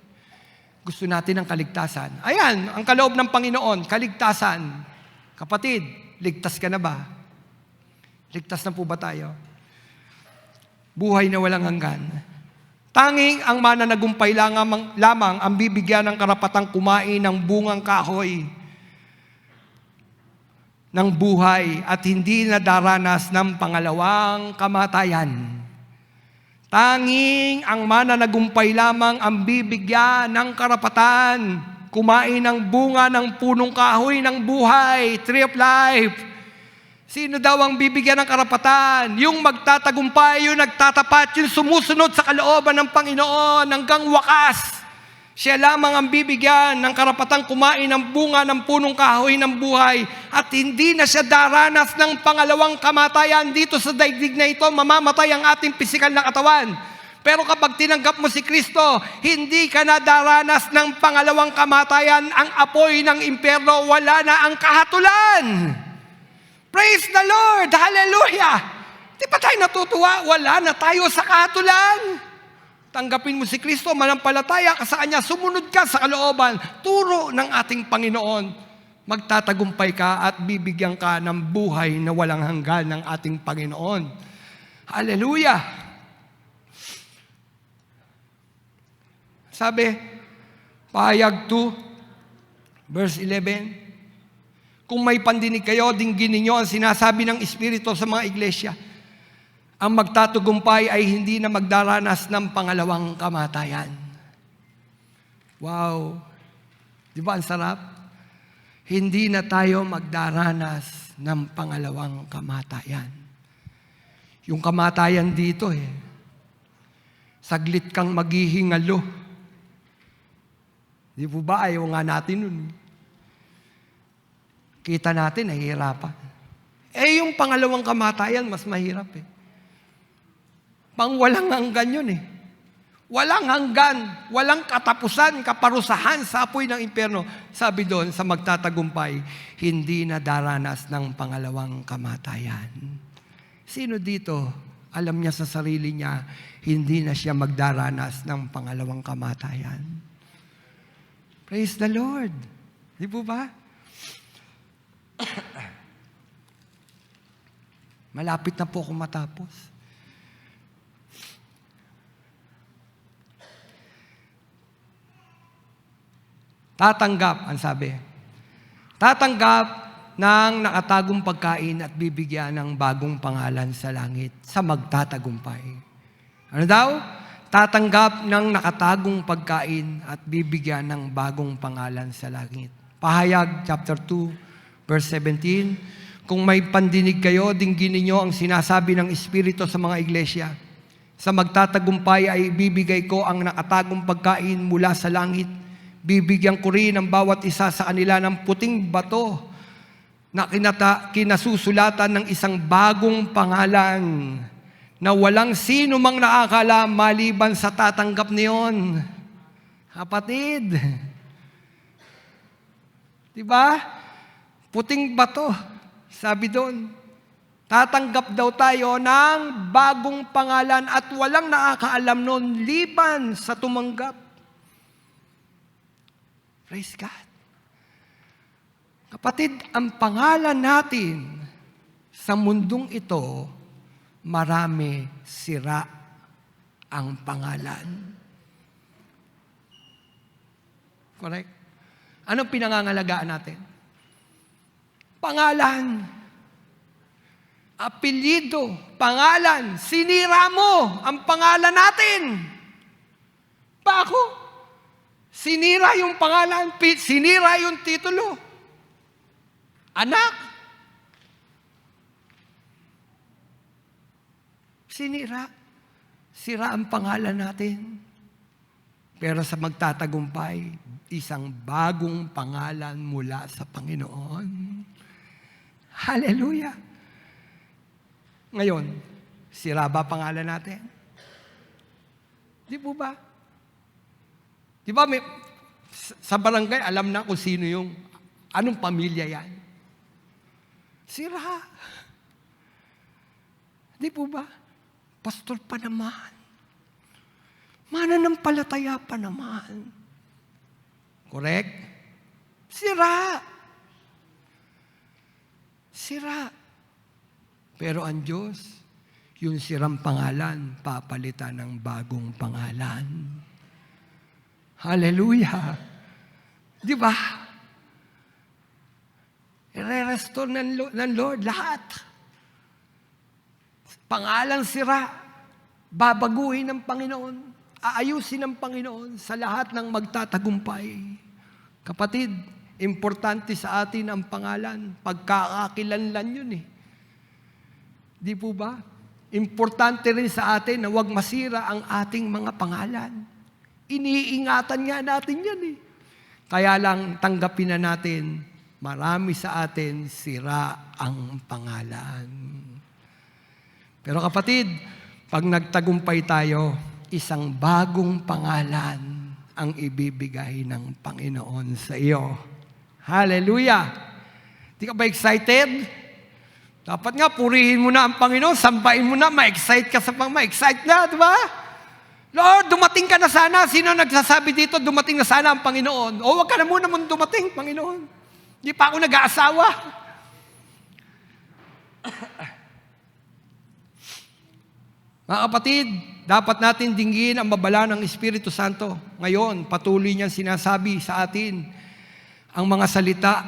[SPEAKER 1] Gusto natin ng kaligtasan. Ayan, ang kaloob ng Panginoon, kaligtasan. Kapatid, ligtas ka na ba? Ligtas na po ba tayo? Buhay na walang hanggan. Tanging ang mananagumpay lamang ang bibigyan ng karapatang kumain ng bungang kahoy ng buhay at hindi na daranas ng pangalawang kamatayan. Tanging ang mananagumpay lamang ang bibigyan ng karapatan kumain ng bunga ng punong kahoy ng buhay, tree of life. Sino daw ang bibigyan ng karapatan? Yung magtatagumpay, yung nagtatapat, yung sumusunod sa kalooban ng Panginoon hanggang wakas. Siya lamang ang bibigyan ng karapatang kumain ng bunga ng punong kahoy ng buhay at hindi na siya daranas ng pangalawang kamatayan dito sa daigdig na ito. Mamamatay ang ating pisikal na katawan. Pero kapag tinanggap mo si Kristo, hindi ka na daranas ng pangalawang kamatayan. Ang apoy ng impyerno, wala na ang kahatulan. Praise the Lord! Hallelujah! Di ba tayo natutuwa? Wala na tayo sa kahatulan. Tanggapin mo si Kristo, manampalataya ka sa Kanya, sumunod ka sa kalooban, turo ng ating Panginoon. Magtatagumpay ka at bibigyan ka ng buhay na walang hanggan ng ating Panginoon. Hallelujah! Sabi, Pahayag 2, verse 11, kung may pandinig kayo, dinggin ninyo ang sinasabi ng Espiritu sa mga iglesia. Ang magtatagumpay ay hindi na magdaranas ng pangalawang kamatayan. Wow! Di ba ang sarap? Hindi na tayo magdaranas ng pangalawang kamatayan. Yung kamatayan dito saglit kang maghihingalo. Di po ba? Ayaw nga natin nun. Kita natin, nahihirapan. Yung pangalawang kamatayan, mas mahirap Pang walang hanggan yun Walang hanggan, walang katapusan, kaparusahan sa apoy ng impyerno. Sabi doon, sa magtatagumpay, hindi na daranas ng pangalawang kamatayan. Sino dito, alam niya sa sarili niya, hindi na siya magdaranas ng pangalawang kamatayan? Praise the Lord! Di po ba? Malapit na po ako matapos. Tatanggap, ang sabi. Tatanggap ng nakatagong pagkain at bibigyan ng bagong pangalan sa langit sa magtatagumpay. Ano daw? Tatanggap ng nakatagong pagkain at bibigyan ng bagong pangalan sa langit. Pahayag, chapter 2, verse 17, kung may pandinig kayo, dinggin ninyo ang sinasabi ng Espiritu sa mga iglesia. Sa magtatagumpay ay bibigay ko ang nakatagong pagkain mula sa langit. Bibigyan ko rin ang bawat isa sa kanila ng puting bato na kinasusulatan ng isang bagong pangalan na walang sino mang nakakala maliban sa tatanggap niyon. Kapatid, di ba? Puting bato, sabi doon. Tatanggap daw tayo ng bagong pangalan at walang nakakaalam noon liban sa tumanggap. Praise God. Kapatid, ang pangalan natin sa mundong ito, marami sira ang pangalan. Correct? Anong pinangangalagaan natin? Pangalan. Apelyido. Pangalan. Sinira mo ang pangalan natin. Pa ako? Sinira yung pangalan, sinira yung titulo. Anak. Sinira. Sira ang pangalan natin. Pero sa magtatagumpay, isang bagong pangalan mula sa Panginoon. Hallelujah. Ngayon, sira ba pangalan natin? Di po ba? Di ba, sa barangay, alam na kung sino anong pamilya yan. Sira. Di po ba? Pastor pa naman. Mananampalataya pa naman. Correct? Sira. Sira. Pero ang Diyos, yung sirang pangalan, papalitan ng bagong pangalan. Hallelujah! Di ba? I-restore ng Lord lahat. Pangalan sira, babaguhin ng Panginoon, aayusin ng Panginoon sa lahat ng magtatagumpay. Kapatid, importante sa atin ang pangalan. Pagkakakilanlan yun eh. Di po ba? Importante rin sa atin na huwag masira ang ating mga pangalan. Iniingatan nga natin yan eh. Kaya lang tanggapin na natin, marami sa atin sira ang pangalan. Pero kapatid, pag nagtagumpay tayo, isang bagong pangalan ang ibibigay ng Panginoon sa iyo. Hallelujah! Di ka ba excited? Dapat nga, purihin mo na ang Panginoon, sambahin mo na, ma-excite ka sa ma-excite na, di ba? Lord, dumating ka na sana. Sino nagsasabi dito, dumating na sana ang Panginoon? O, wag ka na muna dumating, Panginoon. Di pa ako nag-aasawa. Mga kapatid, dapat natin dinggin ang babala ng Espiritu Santo. Ngayon, patuloy niyang sinasabi sa atin ang mga salita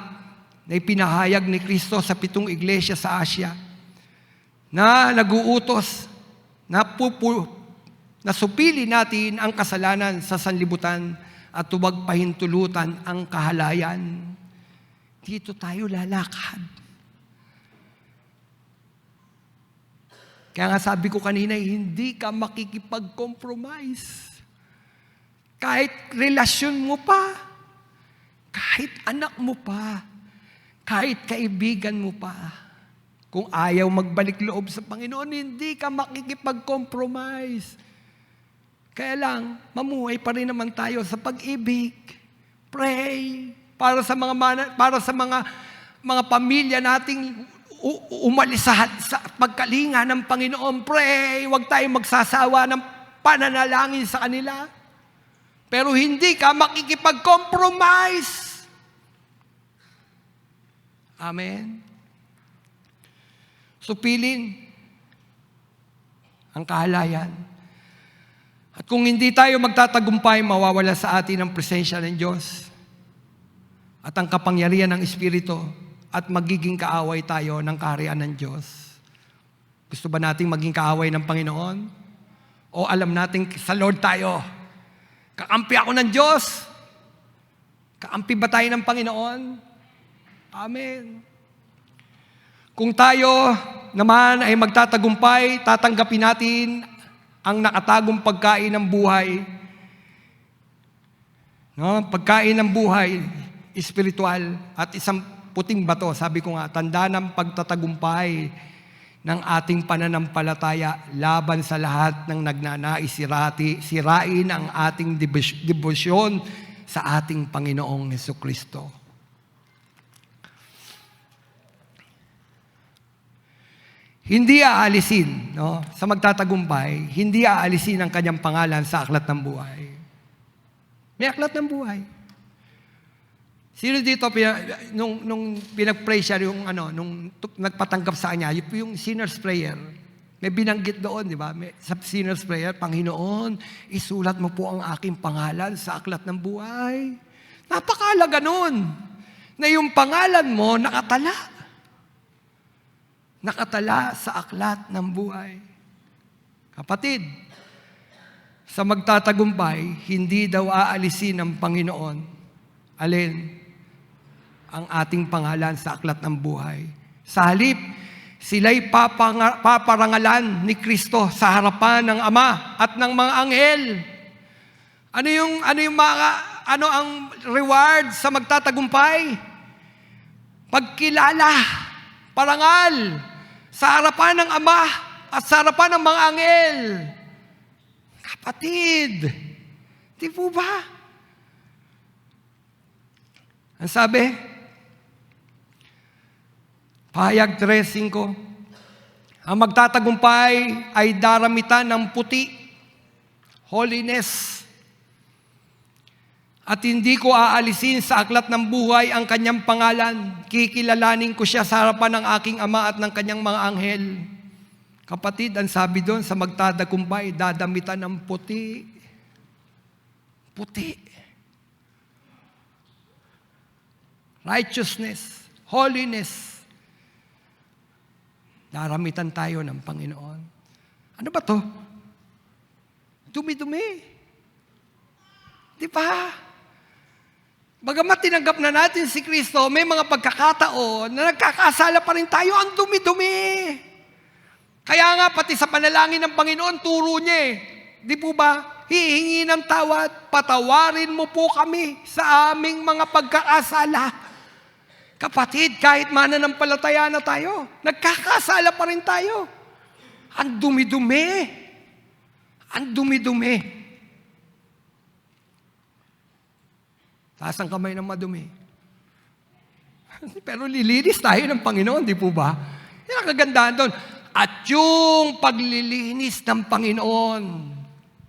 [SPEAKER 1] na ipinahayag ni Kristo sa 7 iglesia sa Asia na naguutos na supili natin ang kasalanan sa sanlibutan at huwag pahintulutan ang kahalayan. Dito tayo lalakad. Kaya nga sabi ko kanina, hindi ka makikipag-compromise. Kahit relasyon mo pa, kahit anak mo pa, kahit kaibigan mo pa, kung ayaw magbalik loob sa Panginoon, hindi ka makikipag-compromise. Kaya lang, mamuhay pa rin naman tayo sa pag-ibig. Pray para sa mga pamilya nating umalis sa pagkalinga ng Panginoon. Pray, huwag tayong magsasawa ng pananalangin sa kanila. Pero hindi ka makikipag-compromise. Amen. Supilin ang kahalayan. At kung hindi tayo magtatagumpay, mawawala sa atin ang presensya ng Diyos at ang kapangyarihan ng Espiritu at magiging kaaway tayo ng kaharian ng Diyos. Gusto ba nating maging kaaway ng Panginoon? O alam nating sa Lord tayo? Kakampi ako ng Diyos? Kakampi ba tayo ng Panginoon? Amen. Kung tayo naman ay magtatagumpay, tatanggapin natin ang nakatagong pagkain ng buhay. No? Pagkain ng buhay, espiritual, at isang puting bato. Sabi ko nga, tanda ng pagtatagumpay ng ating pananampalataya laban sa lahat ng nagnanais sirain ang ating debosyon sa ating Panginoong Hesukristo. Hindi aalisin, no? Sa magtatagumpay, hindi aalisin ang kanyang pangalan sa aklat ng buhay. May aklat ng buhay. Sino dito, nung pinag-pray siya, nung nagpatanggap sa kanya, yung sinner's prayer, may binanggit doon, di ba? Sa sinner's prayer, Panginoon, isulat mo po ang aking pangalan sa aklat ng buhay. Napakahalaga nun, na yung pangalan mo nakatala sa aklat ng buhay. Kapatid, sa magtatagumpay, hindi daw aalisin ng Panginoon, alin, ang ating pangalan sa aklat ng buhay. Sa halip, sila'y paparangalan ni Kristo sa harapan ng Ama at ng mga anghel. Ano ang reward sa magtatagumpay? Pagkilala, parangal, sa harapan ng Ama at sa harapan ng mga anghel. Kapatid, di po ba? Ang sabi, Pahayag 3:5, ang magtatagumpay ay daramitan ng puti, holiness. At hindi ko aalisin sa aklat ng buhay ang kanyang pangalan. Kikilalanin ko siya sa harapan ng aking Ama at ng kanyang mga anghel. Kapatid, ang sabi doon sa magtatagumpay, dadamitan ng puti. Puti. Righteousness, holiness. Daramitan tayo ng Panginoon. Ano ba to? Dumi-dumi. Di ba? Bagamat tinanggap na natin si Kristo, may mga pagkakataon na nagkakasala pa rin tayo, ang dumi-dumi. Kaya nga, pati sa panalangin ng Panginoon, turo niya eh. Di po ba? Hihingi ng tawad, patawarin mo po kami sa aming mga pagkakasala. Kapatid, kahit mananampalataya na tayo, nagkakasala pa rin tayo. Ang dumi-dumi. Ang dumi-dumi. Taas ang kamay ng madumi. Pero lilinis tayo ng Panginoon, di po ba? Yan ang kagandahan doon. At yung paglilinis ng Panginoon,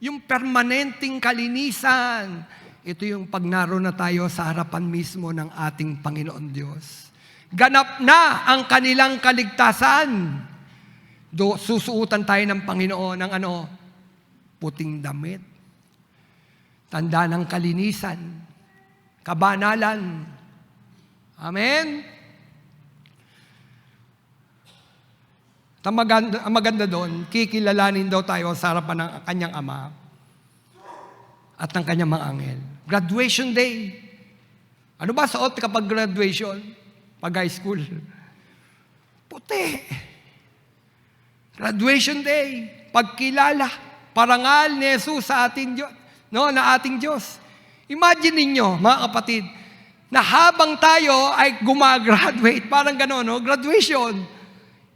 [SPEAKER 1] yung permanenteng kalinisan, ito yung pag naroon na tayo sa harapan mismo ng ating Panginoon Diyos. Ganap na ang kanilang kaligtasan. Susuutan tayo ng Panginoon ng puting damit. Tanda ng kalinisan. Kabanalan. Amen? Ang maganda doon, kikilalanin daw tayo sa harapan ng kanyang Ama at ng kanyang mga anghel. Graduation day. Ano ba suot kapag graduation? Pag high school? Puti. Graduation day. Pagkilala. Parangal ni Jesus sa ating Diyos. Na ating Diyos. Imagine ninyo, mga kapatid, na habang tayo ay gumagraduate, parang gano'n, graduation.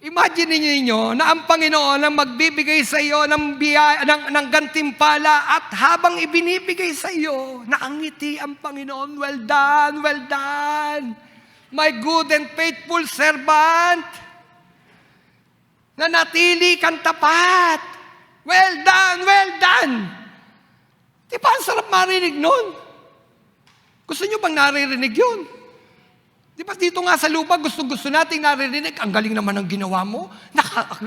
[SPEAKER 1] Imagine ninyo na ang Panginoon ang magbibigay sa iyo ng gantimpala at habang ibinibigay sa iyo, nakangiti ang Panginoon, well done, my good and faithful servant, na natili kang tapat, well done. Di ba ang sarap marinig nun? Gusto nyo bang naririnig yun? Di ba dito nga sa lupa, gusto nating naririnig, ang galing naman ang ginawa mo,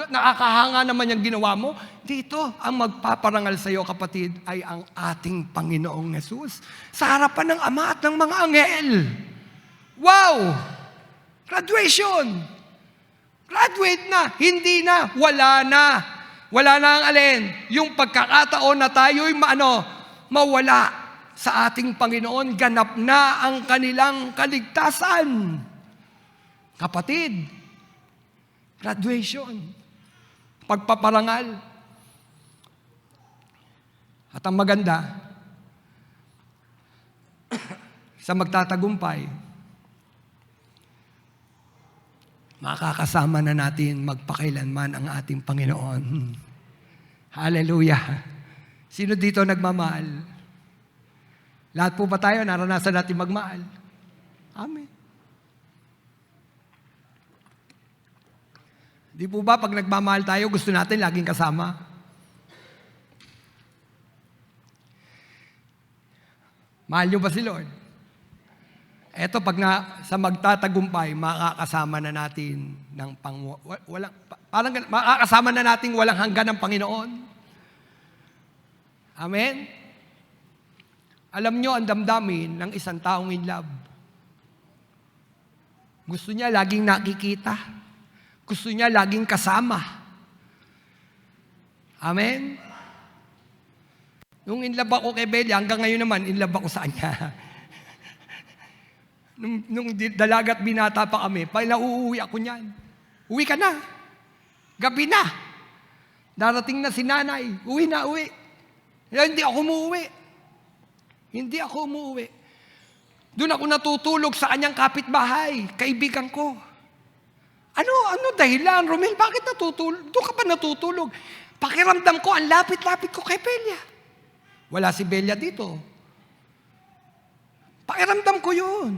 [SPEAKER 1] nakakahanga naman yung ginawa mo. Dito, ang magpaparangal sa iyo, kapatid, ay ang ating Panginoong Jesus sa harapan ng Ama at ng mga anghel. Wow! Graduation! Graduate na, hindi na, wala na. Wala na ang alin. Yung pagkakataon na tayo'y mawala sa ating Panginoon, ganap na ang kanilang kaligtasan. Kapatid, graduation, pagpaparangal. At ang maganda, sa magtatagumpay, makakasama na natin magpakailanman ang ating Panginoon. Hallelujah! Sino dito nagmamahal? Lahat po ba tayo naranasan natin magmahal? Amen. Di po ba pag nagmamahal tayo, gusto natin laging kasama? Mahal niyo ba si Lord? Eto, pag sa magtatagumpay, makakasama na natin ng makakasama na natin walang hanggan ng Panginoon. Amen? Alam nyo ang damdamin ng isang taong in love. Gusto niya laging nakikita. Gusto niya laging kasama. Amen? Nung in love ako kay Belia, hanggang ngayon naman, in love ako sa kanya. nung dalagat binata pa kami, nauuwi ako niyan. Uwi ka na. Gabi na. Darating na si nanay. Uwi na, uwi. Hindi ako umuwi. Doon ako natutulog sa kanyang kapitbahay, kaibigan ko. Ano dahilan, Romel? Bakit natutulog? Doon ka pa natutulog? Pakiramdam ko, ang lapit-lapit ko kay Belia. Wala si Belia dito. Pakiramdam ko yun.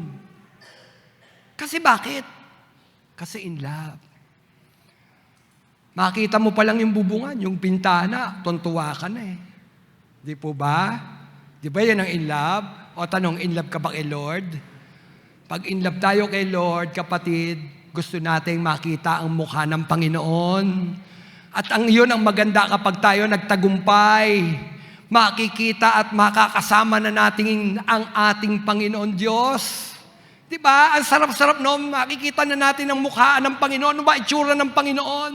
[SPEAKER 1] Kasi bakit? Kasi in love. Makita mo pa lang yung bubungan, yung pintana, tuntua ka na eh. Di po ba? Di ba yan ang in love? O tanong, in love ka ba kay Lord? Pag in love tayo kay Lord, kapatid, gusto nating makita ang mukha ng Panginoon. At yun ang maganda kapag tayo nagtagumpay. Makikita at makakasama na natin ang ating Panginoon Diyos. Diba? Ang sarap-sarap noon, makikita na natin ang mukha ng Panginoon. Ano ba itsura ng Panginoon?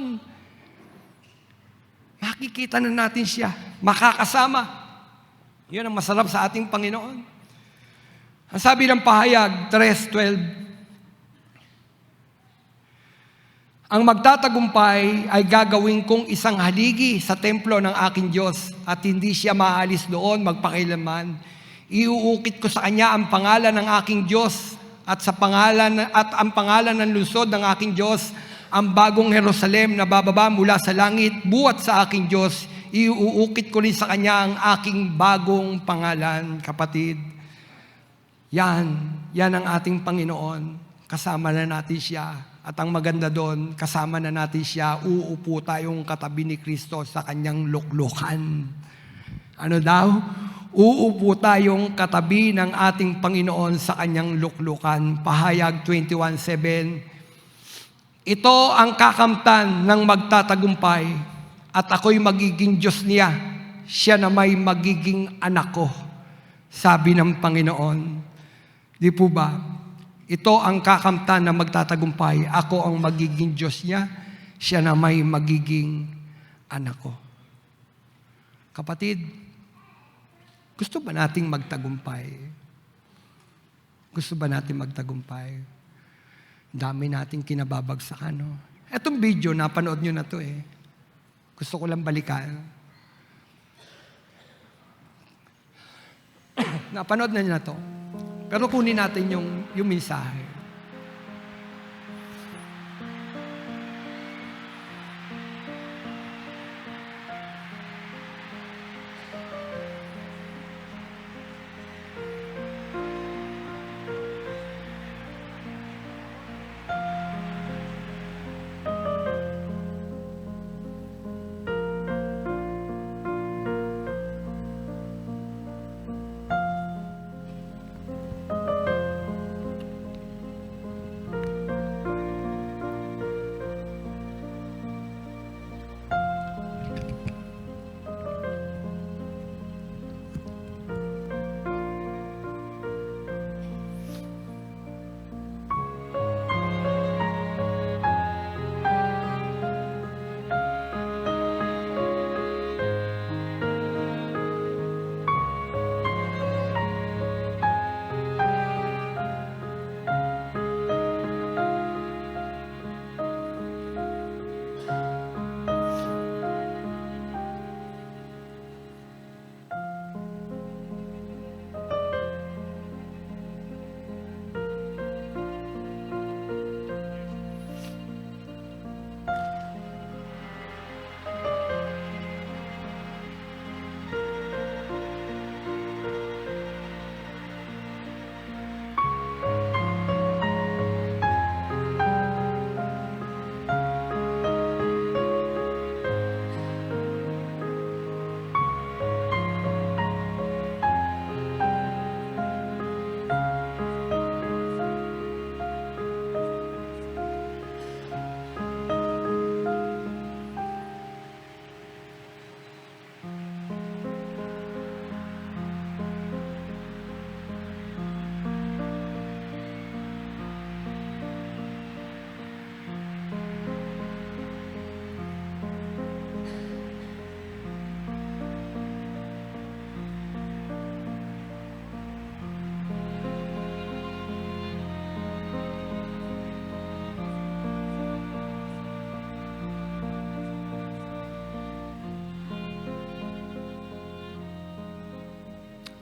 [SPEAKER 1] Makikita na natin siya. Makakasama. Yun ang masarap sa ating Panginoon. Ang sabi ng pahayag, 3:12, ang magtatagumpay ay gagawin kong isang haligi sa templo ng aking Diyos at hindi siya maalis doon magpakailanman. Iuukit ko sa kanya ang pangalan ng aking Diyos at ang pangalan ng lungsod ng aking Diyos, ang bagong Jerusalem na bababa mula sa langit, buhat sa aking Diyos. Iuukit ko rin sa kanya ang aking bagong pangalan, kapatid. Yan ang ating Panginoon. Kasama na natin siya. At ang maganda doon, kasama na natin siya, uupo tayong katabi ni Kristo sa kanyang luklukan. Ano daw? Uupo tayong katabi ng ating Panginoon sa kanyang luklukan. Pahayag 21:7. Ito ang kakamtan ng magtatagumpay at ako'y magiging Diyos niya. Siya na may magiging anak ko, sabi ng Panginoon. Di po ba? Ito ang kakamtan na magtatagumpay. Ako ang magiging Diyos niya. Siya na may magiging anak ko. Kapatid, gusto ba nating magtagumpay? Gusto ba natin magtagumpay? Dami nating kinababagsakan, no? Etong video, napanood nyo na to eh. Gusto ko lang balikan. Napanood na nyo na to. Pero kunin natin yung mensahe.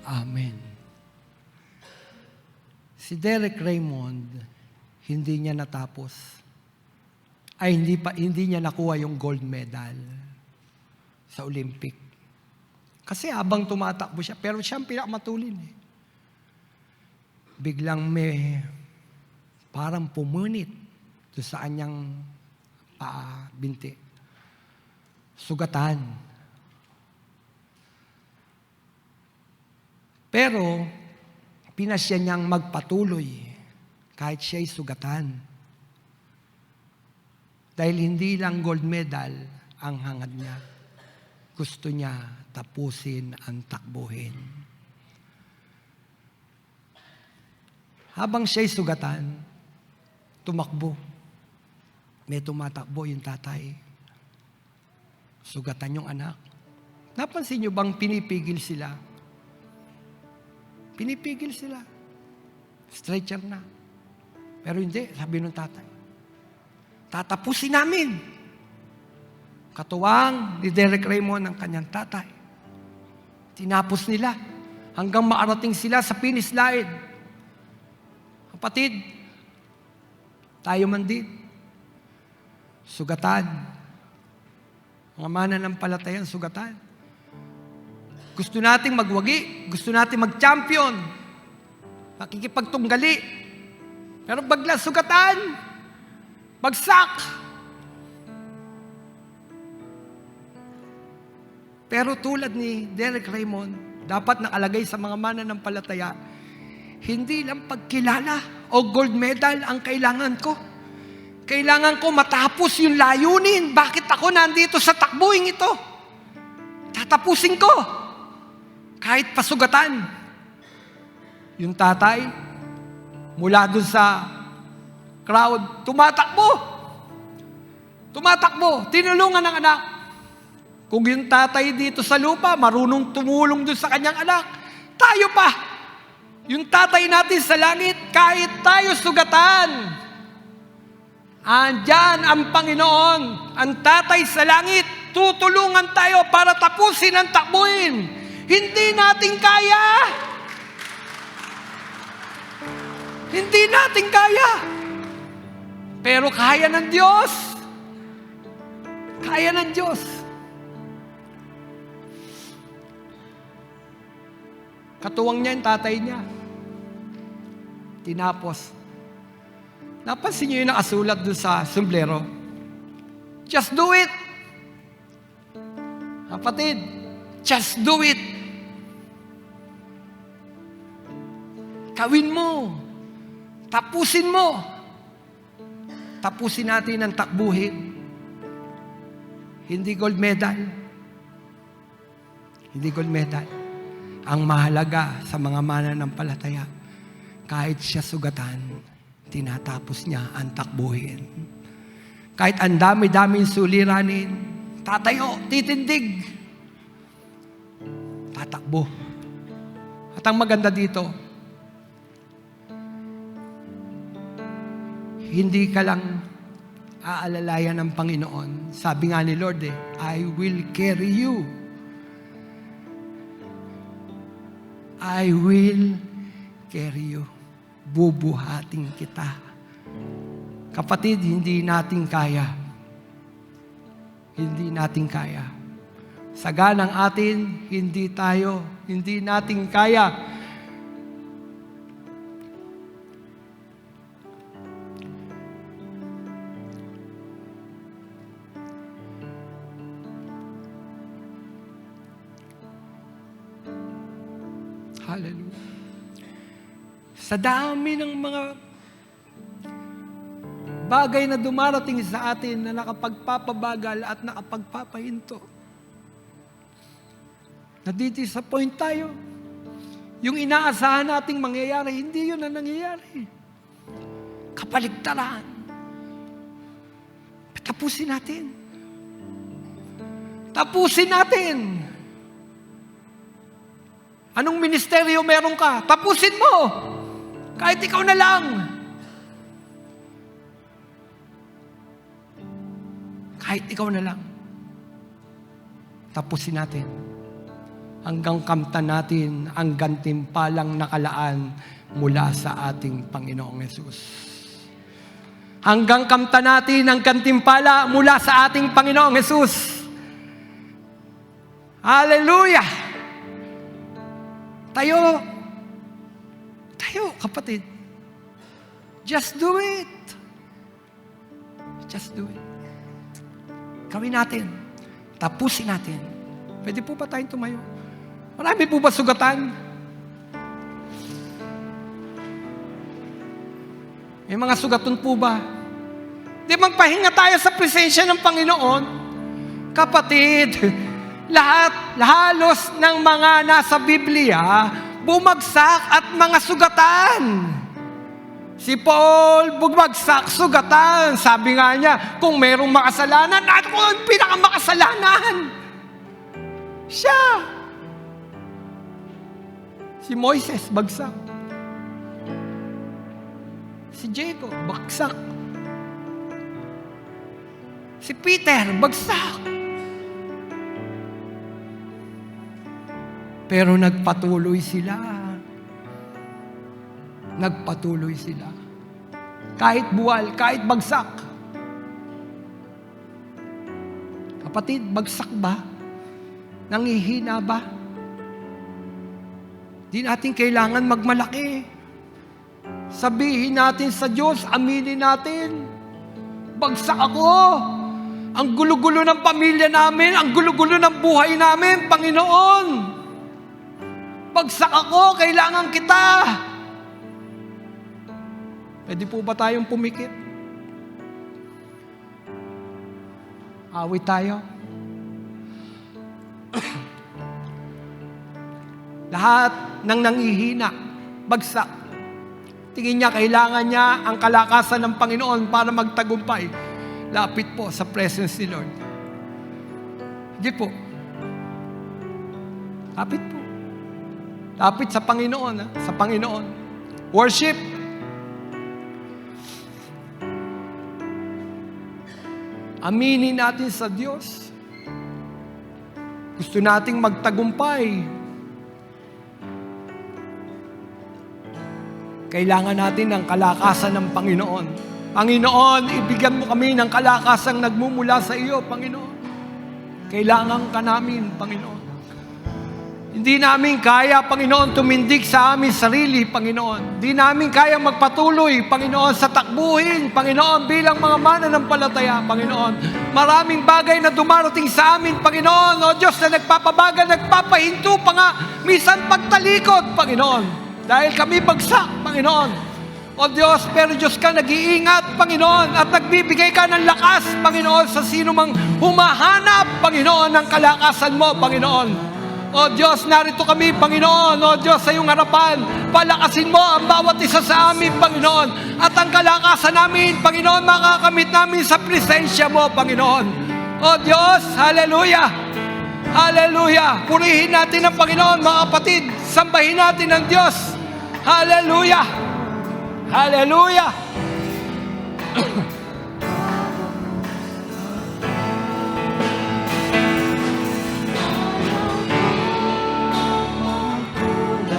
[SPEAKER 1] Amen. Si Derek Raymond, hindi niya natapos. Hindi niya nakuha yung gold medal sa Olympic. Kasi habang tumatakbo siya, pero siya ang pinakamatulin eh. Biglang may parang pumunit doon sa kanyang binti. Sugatan. Pero, pinasya niyang magpatuloy kahit siya'y sugatan. Dahil hindi lang gold medal ang hangad niya. Gusto niya tapusin ang takbuhin. Habang siya'y sugatan, tumakbo. May tumatakbo yung tatay. Sugatan yung anak. Napansin niyo bang pinipigil sila? Pinipigil sila. Stretcher na. Pero hindi, sabi ng tatay. Tatapusin namin. Katuwang ni Derek Raymond ang kanyang tatay. Tinapos nila hanggang maarating sila sa finish line. Kapatid, tayo man din. Sugatan. Mga mananampalatayang sugatan. Gusto nating magwagi, gusto nating mag-champion, makikipagtunggali. Pero bagla sugatan, bagsak. Pero tulad ni Derek Raymond, dapat nakalagay sa mga mananampalataya, hindi lang pagkilala o gold medal ang kailangan ko. Kailangan ko matapos yung layunin. Bakit ako nandito sa takbuhin ito? Tatapusin ko. Kahit pasugatan. Yung tatay, mula dun sa crowd, tumatakbo. Tumatakbo. Tinulungan ng anak. Kung yung tatay dito sa lupa, marunong tumulong dun sa kanyang anak, tayo pa. Yung tatay natin sa langit, kahit tayo sugatan, andyan ang Panginoon, ang tatay sa langit, tutulungan tayo para tapusin ang takbuhin. Hindi natin kaya. Hindi natin kaya. Pero kaya ng Diyos. Kaya ng Diyos. Katuwang niya yung tatay niya. Tinapos. Napansin niyo yung nakasulat doon sa sombrero? Just do it. Kapatid, just do it. Kawin mo. Tapusin mo. Tapusin natin ang takbuhin. Hindi gold medal. Hindi gold medal. Ang mahalaga sa mga mananampalataya, kahit siya sugatan, tinatapos niya ang takbuhin. Kahit ang dami-daming suliranin, tatayo, titindig, tatakbo. At ang maganda dito, hindi ka lang aalalayan ng Panginoon. Sabi nga ni Lord, I will carry you. I will carry you. Bubuhatin kita. Kapatid, hindi natin kaya. Hindi natin kaya. Saganang atin, hindi natin kaya. Hallelujah. Sa dami ng mga bagay na dumarating sa atin na nakapagpapabagal at nakapagpapahinto, nadidisappoint tayo. Yung inaasahan nating mangyayari, hindi yun ang nangyayari. Kapaligtaran. Tapusin natin. Tapusin natin. Anong ministeryo meron ka? Tapusin mo. Kahit ikaw na lang. Kahit ikaw na lang. Tapusin natin. Hanggang kamtan natin ang gantimpalang nakalaan mula sa ating Panginoong Hesus. Hanggang kamtan natin ang gantimpala mula sa ating Panginoong Hesus. Hallelujah! Tayo, kapatid. Just do it. Just do it. Gawin natin. Tapusin natin. Pwede po ba tayong tumayo? Marami po ba sugatan? May mga sugaton po ba? Di magpahinga tayo sa presensya ng Panginoon. Kapatid, halos ng mga nasa Biblia, bumagsak at mga sugatan. Si Paul, bumagsak, sugatan. Sabi nga niya, kung merong makasalanan, ako ang pinakamakasalanan. Siya. Si Moises, bagsak. Si Jacob, bagsak. Si Peter, bagsak. Pero nagpatuloy sila. Nagpatuloy sila. Kahit buwal, kahit bagsak. Kapatid, bagsak ba? Nangihina ba? Di natin kailangan magmalaki. Sabihin natin sa Diyos, aminin natin. Bagsak ako. Ang gulo-gulo ng pamilya namin, ang gulo-gulo ng buhay namin, Panginoon. Bagsak ako, kailangan kita. Pwede po ba tayong pumikit? Awit tayo. Lahat ng nangihina, bagsak. Tingin niya, kailangan niya ang kalakasan ng Panginoon para magtagumpay. Lapit po sa presence ni Lord. Hindi po. Lapit po. Lapit sa Panginoon, sa Panginoon. Worship. Aminin natin sa Diyos. Gusto nating magtagumpay. Kailangan natin ng kalakasan ng Panginoon. Panginoon, ibigyan mo kami ng kalakasang nagmumula sa iyo, Panginoon. Kailangan ka namin, Panginoon. Hindi namin kaya, Panginoon, tumindig sa aming sarili, Panginoon. Hindi namin kaya magpatuloy, Panginoon, sa takbuhin, Panginoon, bilang mga mananampalataya, Panginoon. Maraming bagay na dumarating sa amin, Panginoon. O Diyos, na nagpapabagal, nagpapahinto pa nga, minsan pagtalikod, Panginoon. Dahil kami bagsak, Panginoon. O Diyos, pero Diyos ka nag-iingat, Panginoon, at nagbibigay ka ng lakas, Panginoon, sa sino mang humahanap, Panginoon, ng kalakasan mo, Panginoon. O Diyos, narito kami, Panginoon. O Diyos, sa iyong harapan, palakasin mo ang bawat isa sa amin, Panginoon. At ang kalakasan namin, Panginoon, makakamit namin sa presensya mo, Panginoon. O Diyos, hallelujah! Hallelujah! Purihin natin ang Panginoon, mga kapatid. Sambahin natin ang Diyos. Hallelujah! Hallelujah!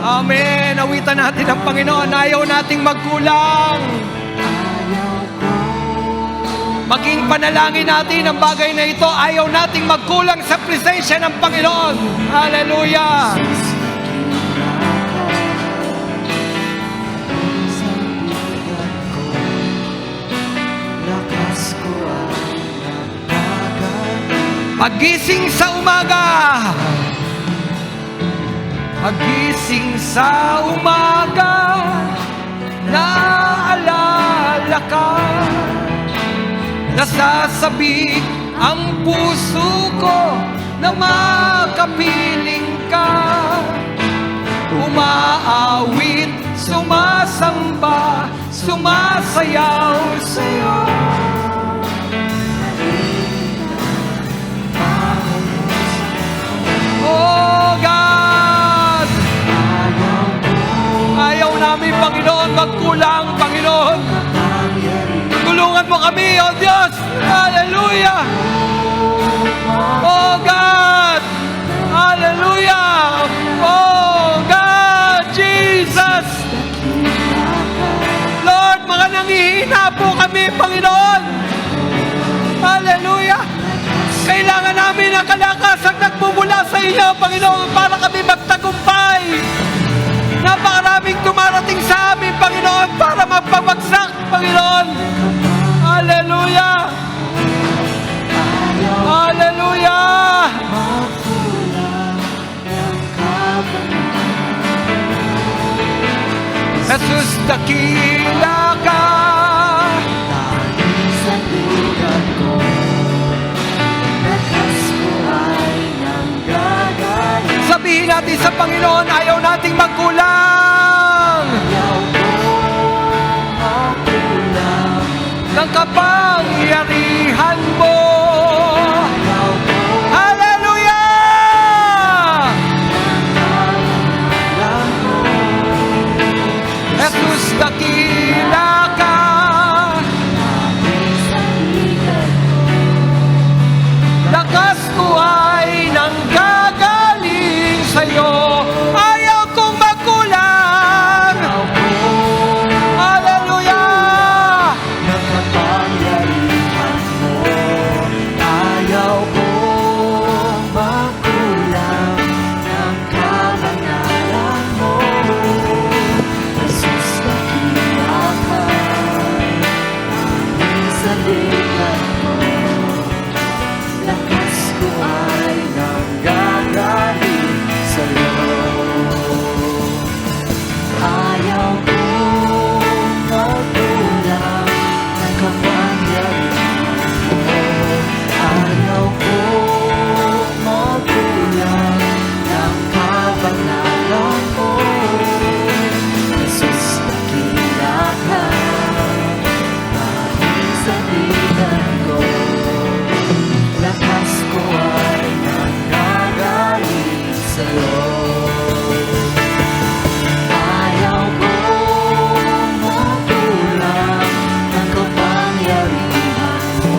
[SPEAKER 1] Amen. Awitan natin ang Panginoon. Ayaw nating magkulang. Maging panalangin natin ang bagay na ito. Ayaw nating magkulang sa presensya ng Panginoon. Hallelujah. Pagising sa umaga. Pagising sa umaga, naalala ka, nasasabik ang puso ko na makapiling ka. Umaawit, sumasamba, sumasayaw sa'yo. Oh God! Ayaw namin, Panginoon, magkulang, Panginoon. Tulungan mo kami, oh Diyos. Hallelujah. Oh God. Hallelujah. Oh God, Jesus. Lord, mga nangihina po kami, Panginoon. Hallelujah. Kailangan namin ang kalakasang nagmumula sa iyo, Panginoon, para kami magtagumpay. Napakaraming dumarating sa amin, Panginoon, para magpabagsak, Panginoon. Hallelujah! Hallelujah! Jesus, dakila ka. sabihin natin sa Panginoon, ayaw nating magkulang ng kapangyarihan mo. Hallelujah! Jesus, dakila ka. Lakas ko ay nanggagaling sa'yo. Ayaw kong magkulang. Hallelujah!
[SPEAKER 2] Nakapangyarihan mo, ayaw kong magkulang ng kabanalan mo. Jesus, dakila ka, aming sa likod mo. Lakas ko ay nanggagaling sa'yo. Ayaw kong magkulang ng kapangyarihan mo. Ayaw kong magkulang ng kabanalan mo. Jesus, dakila ka, aming sa likod ko. Lakas ko ay nanggagaling sa'yo. Ayaw kong magkulang ng kapangyarihan mo.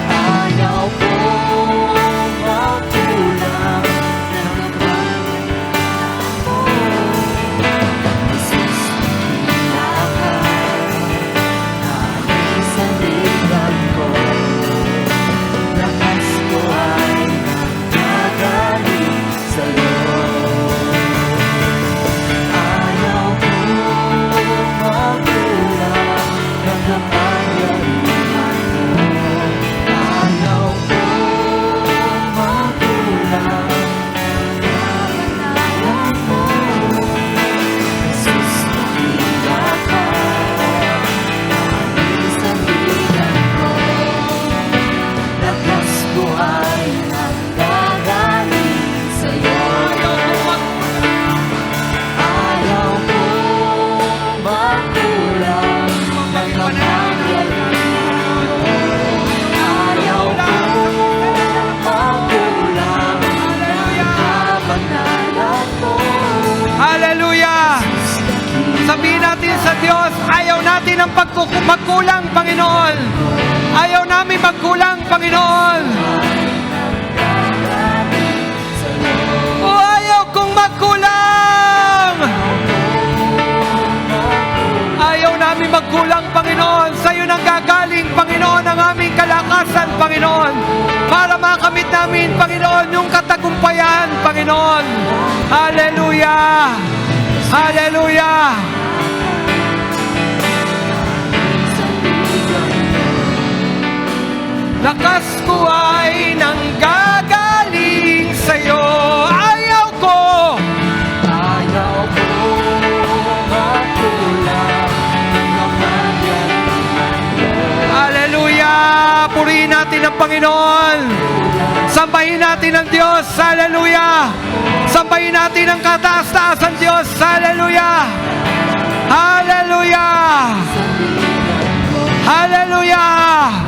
[SPEAKER 2] Ayaw kong magkulang ng kapangyarihan mo. Jesus, dakila ka, aming sa likod ko. Lakas ko ay nanggagaling sa'yo. Ayaw kong magkulang ng kapangyarihan mo. Ayaw kong magkulang ng kabanalan mo. Jesus, dakila ka, aming sa likod ko. Lakas ko ay nanggagaling sa'yo. Ayaw kong magkulang ng kapangyarihan mo. Ayaw kong magkulang ng kabanalan mo.
[SPEAKER 1] Hallelujah! Sabihin natin sa Diyos, ayaw natin ang magkulang, Panginoon. Ayaw namin magkulang, Panginoon. O ayaw kong magkulang. Ayaw namin magkulang, Panginoon. Sa'yo nang gagaling, Panginoon, ang aming kalakasan, Panginoon. Para makamit namin, Panginoon, yung katagumpayan, Panginoon. Hallelujah! Hallelujah! Lakas ko ay nanggagaling sa'yo. Ayaw ko.
[SPEAKER 2] Ayaw kong magkulang ng kapangyarihan mo.
[SPEAKER 1] Hallelujah! Purihin natin ang Panginoon. Sambahin natin ang Diyos. Hallelujah! Sambahin natin ang kataas-taasan Diyos. Hallelujah! Hallelujah! Hallelujah!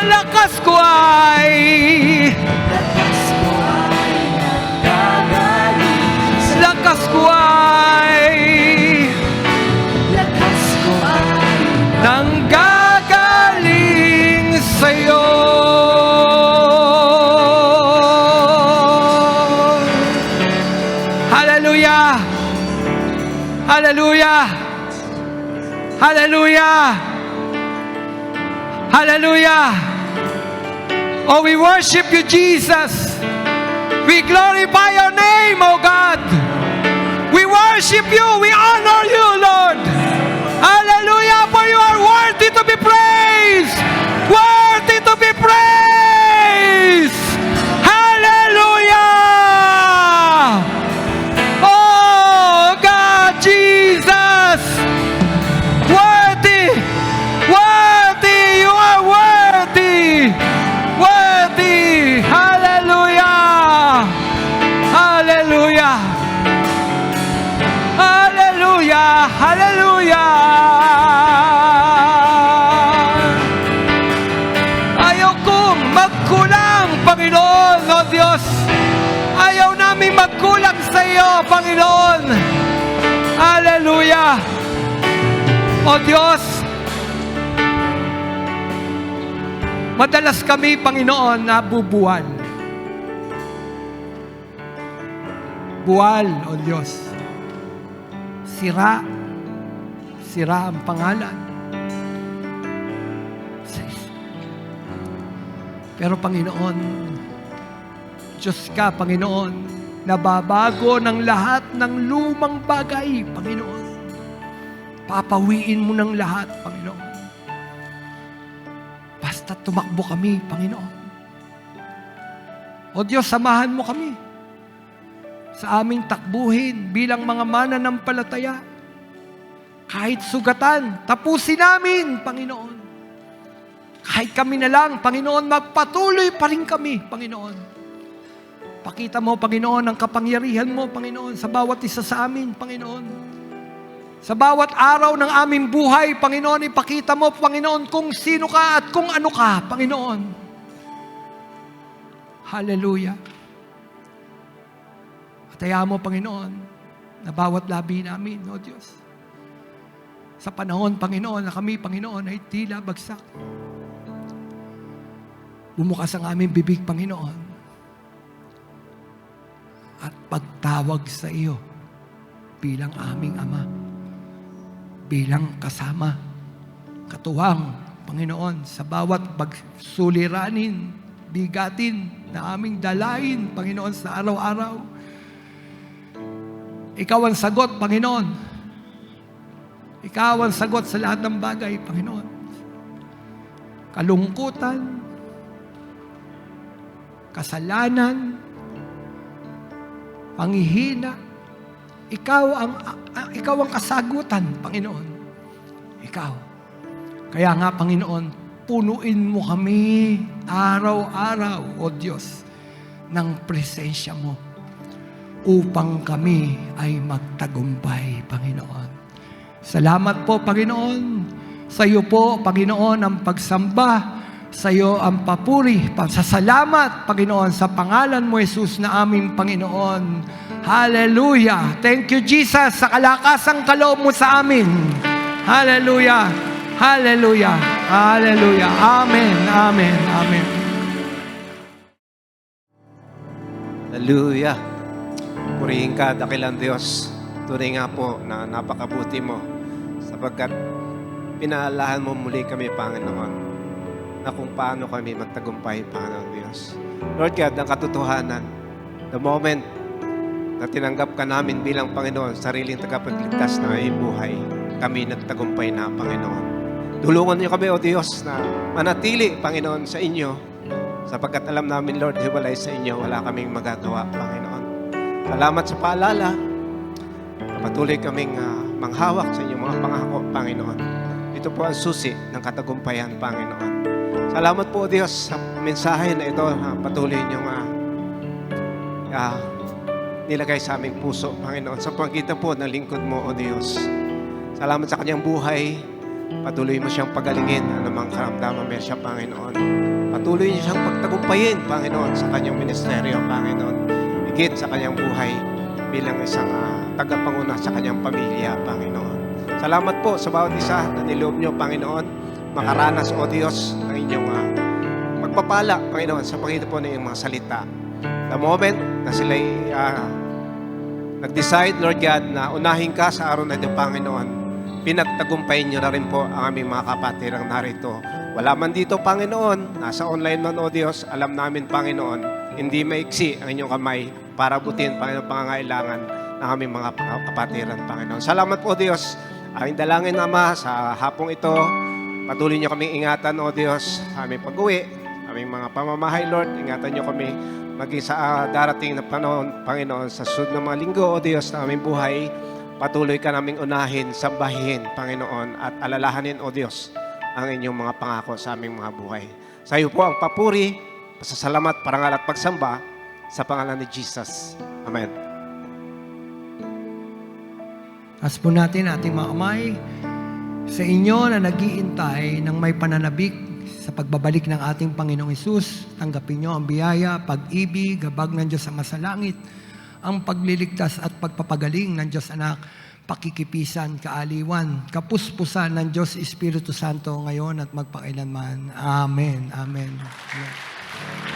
[SPEAKER 2] Lakas ko ay
[SPEAKER 1] lakas ko ay nanggagaling sa'yo. Hallelujah! Hallelujah! Hallelujah! Hallelujah! Oh, we worship you, Jesus. We glorify your name, oh God. We worship you. We honor you, Lord. Hallelujah, for you are worthy to be praised. Worthy to be praised. Hallelujah. Oh, God, Jesus. Worthy. Worthy. You are worthy. Worthy. magkulang sa iyo, Panginoon. Hallelujah. O Diyos, madalas kami, Panginoon, nabubuwal. Buwal, O Diyos. Sira ang pangalan. Pero Panginoon, Diyos ka, Panginoon, nababago ng lahat ng lumang bagay, Panginoon. Papawiin mo ng lahat, Panginoon. Basta tumakbo kami, Panginoon. O Diyos, samahan mo kami sa aming takbuhin bilang mga mananampalataya. Kahit sugatan, tapusin namin, Panginoon. Kahit kami na lang, Panginoon, magpatuloy pa rin kami, Panginoon. Pakita mo, Panginoon, ang kapangyarihan mo, Panginoon, sa bawat isa sa amin, Panginoon. Sa bawat araw ng aming buhay, Panginoon, ipakita mo, Panginoon, kung sino ka at kung ano ka, Panginoon. Hallelujah. At hayaan mo, Panginoon, na bawat labi namin, O Diyos, sa panahon, Panginoon, na kami, Panginoon, ay tila bagsak. Bumukas ang aming bibig, Panginoon, at pagtawag sa iyo bilang aming Ama, bilang kasama, katuwang, Panginoon, sa bawat pagsuliranin, bigatin na aming dalain, Panginoon, sa araw-araw. Ikaw ang sagot, Panginoon. Ikaw ang sagot sa lahat ng bagay, Panginoon. Kalungkutan, kasalanan, panghihina, ikaw ang kasagutan, Panginoon. Ikaw. Kaya nga, Panginoon, punuin mo kami araw-araw, O Diyos, ng presensya mo upang kami ay magtagumpay, Panginoon. Salamat po, Panginoon. Sa iyo po, Panginoon, ang pagsamba. Sa iyo ang papuri, pasasalamat, Panginoon, sa pangalan mo, Jesus, na aming Panginoon. Hallelujah! Thank you, Jesus, sa kalakasang kaloob mo sa amin. Hallelujah! Hallelujah! Hallelujah! Amen! Amen! Amen!
[SPEAKER 3] Hallelujah! Purihin ka, dakilang Diyos. Tunay nga po na napakabuti mo sapagkat pinaalahan mo muli kami, Panginoon, na kung paano kami magtagumpay, Panginoon Diyos. Lord God, ang katotohanan, the moment na tinanggap ka namin bilang Panginoon, sariling tagapagligtas na aming buhay, kami nagtagumpay na, Panginoon. Tulungan niyo kami, O Diyos, na manatili, Panginoon, sa inyo, sapagkat alam namin, Lord, hiwalay sa inyo, wala kaming magagawa, Panginoon. Salamat sa paalala, na patuloy kaming manghawak sa inyong mga pangako, Panginoon. Ito po ang susi ng katagumpayan, Panginoon. Salamat po, Diyos, sa mensahe na ito. Patuloy niyong nilagay sa aming puso, Panginoon, sa pagkita po ng lingkod mo, O Diyos. Salamat sa kanyang buhay. Patuloy mo siyang pagalingin, anumang karamdaman meron siya, Panginoon. Patuloy niyo siyang pagtagumpayin, Panginoon, sa kanyang ministeryo, Panginoon. Higit sa kanyang buhay bilang isang tagapanguna sa kanyang pamilya, Panginoon. Salamat po sa bawat isa na niloob niyo, Panginoon, makaranas, O Diyos, ng inyong magpapala, Panginoon, sa pagitan po ng inyong mga salita. The moment na sila'y nag-decide, Lord God, na unahin ka sa araw na ito, Panginoon, pinagtagumpayin niyo na rin po ang aming mga kapatirang narito. Wala man dito, Panginoon, nasa online man, O Diyos, alam namin, Panginoon, hindi maiksi ang inyong kamay para butin, Panginoon, pangangailangan ng aming mga kapatiran, Panginoon. Salamat po, Diyos. Aming dalangin, Ama, sa hapong ito, patuloy niyo kaming ingatan, O Diyos, sa aming pag-uwi, aming mga pamamahay, Lord. Ingatan niyo kami maging sa darating na panahon, Panginoon, sa sunod na mga linggo, O Diyos, na aming buhay. Patuloy ka naming unahin, sambahin, Panginoon, at alalahanin, O Diyos, ang inyong mga pangako sa aming mga buhay. Sa iyo po ang papuri, pasasalamat, parangal at pagsamba sa pangalan ni Jesus. Amen.
[SPEAKER 1] Taas po natin ating mga kamay sa inyo na nag-iintay ng may pananabik sa pagbabalik ng ating Panginoong Hesus. Tanggapin nyo ang biyaya, pag-ibig, gabag ng Diyos sa masalangit, ang pagliligtas at pagpapagaling ng Diyos Anak, pakikipisan, kaaliwan, kapuspusan ng Diyos Espiritu Santo ngayon at magpakailanman. Amen. Amen. Amen.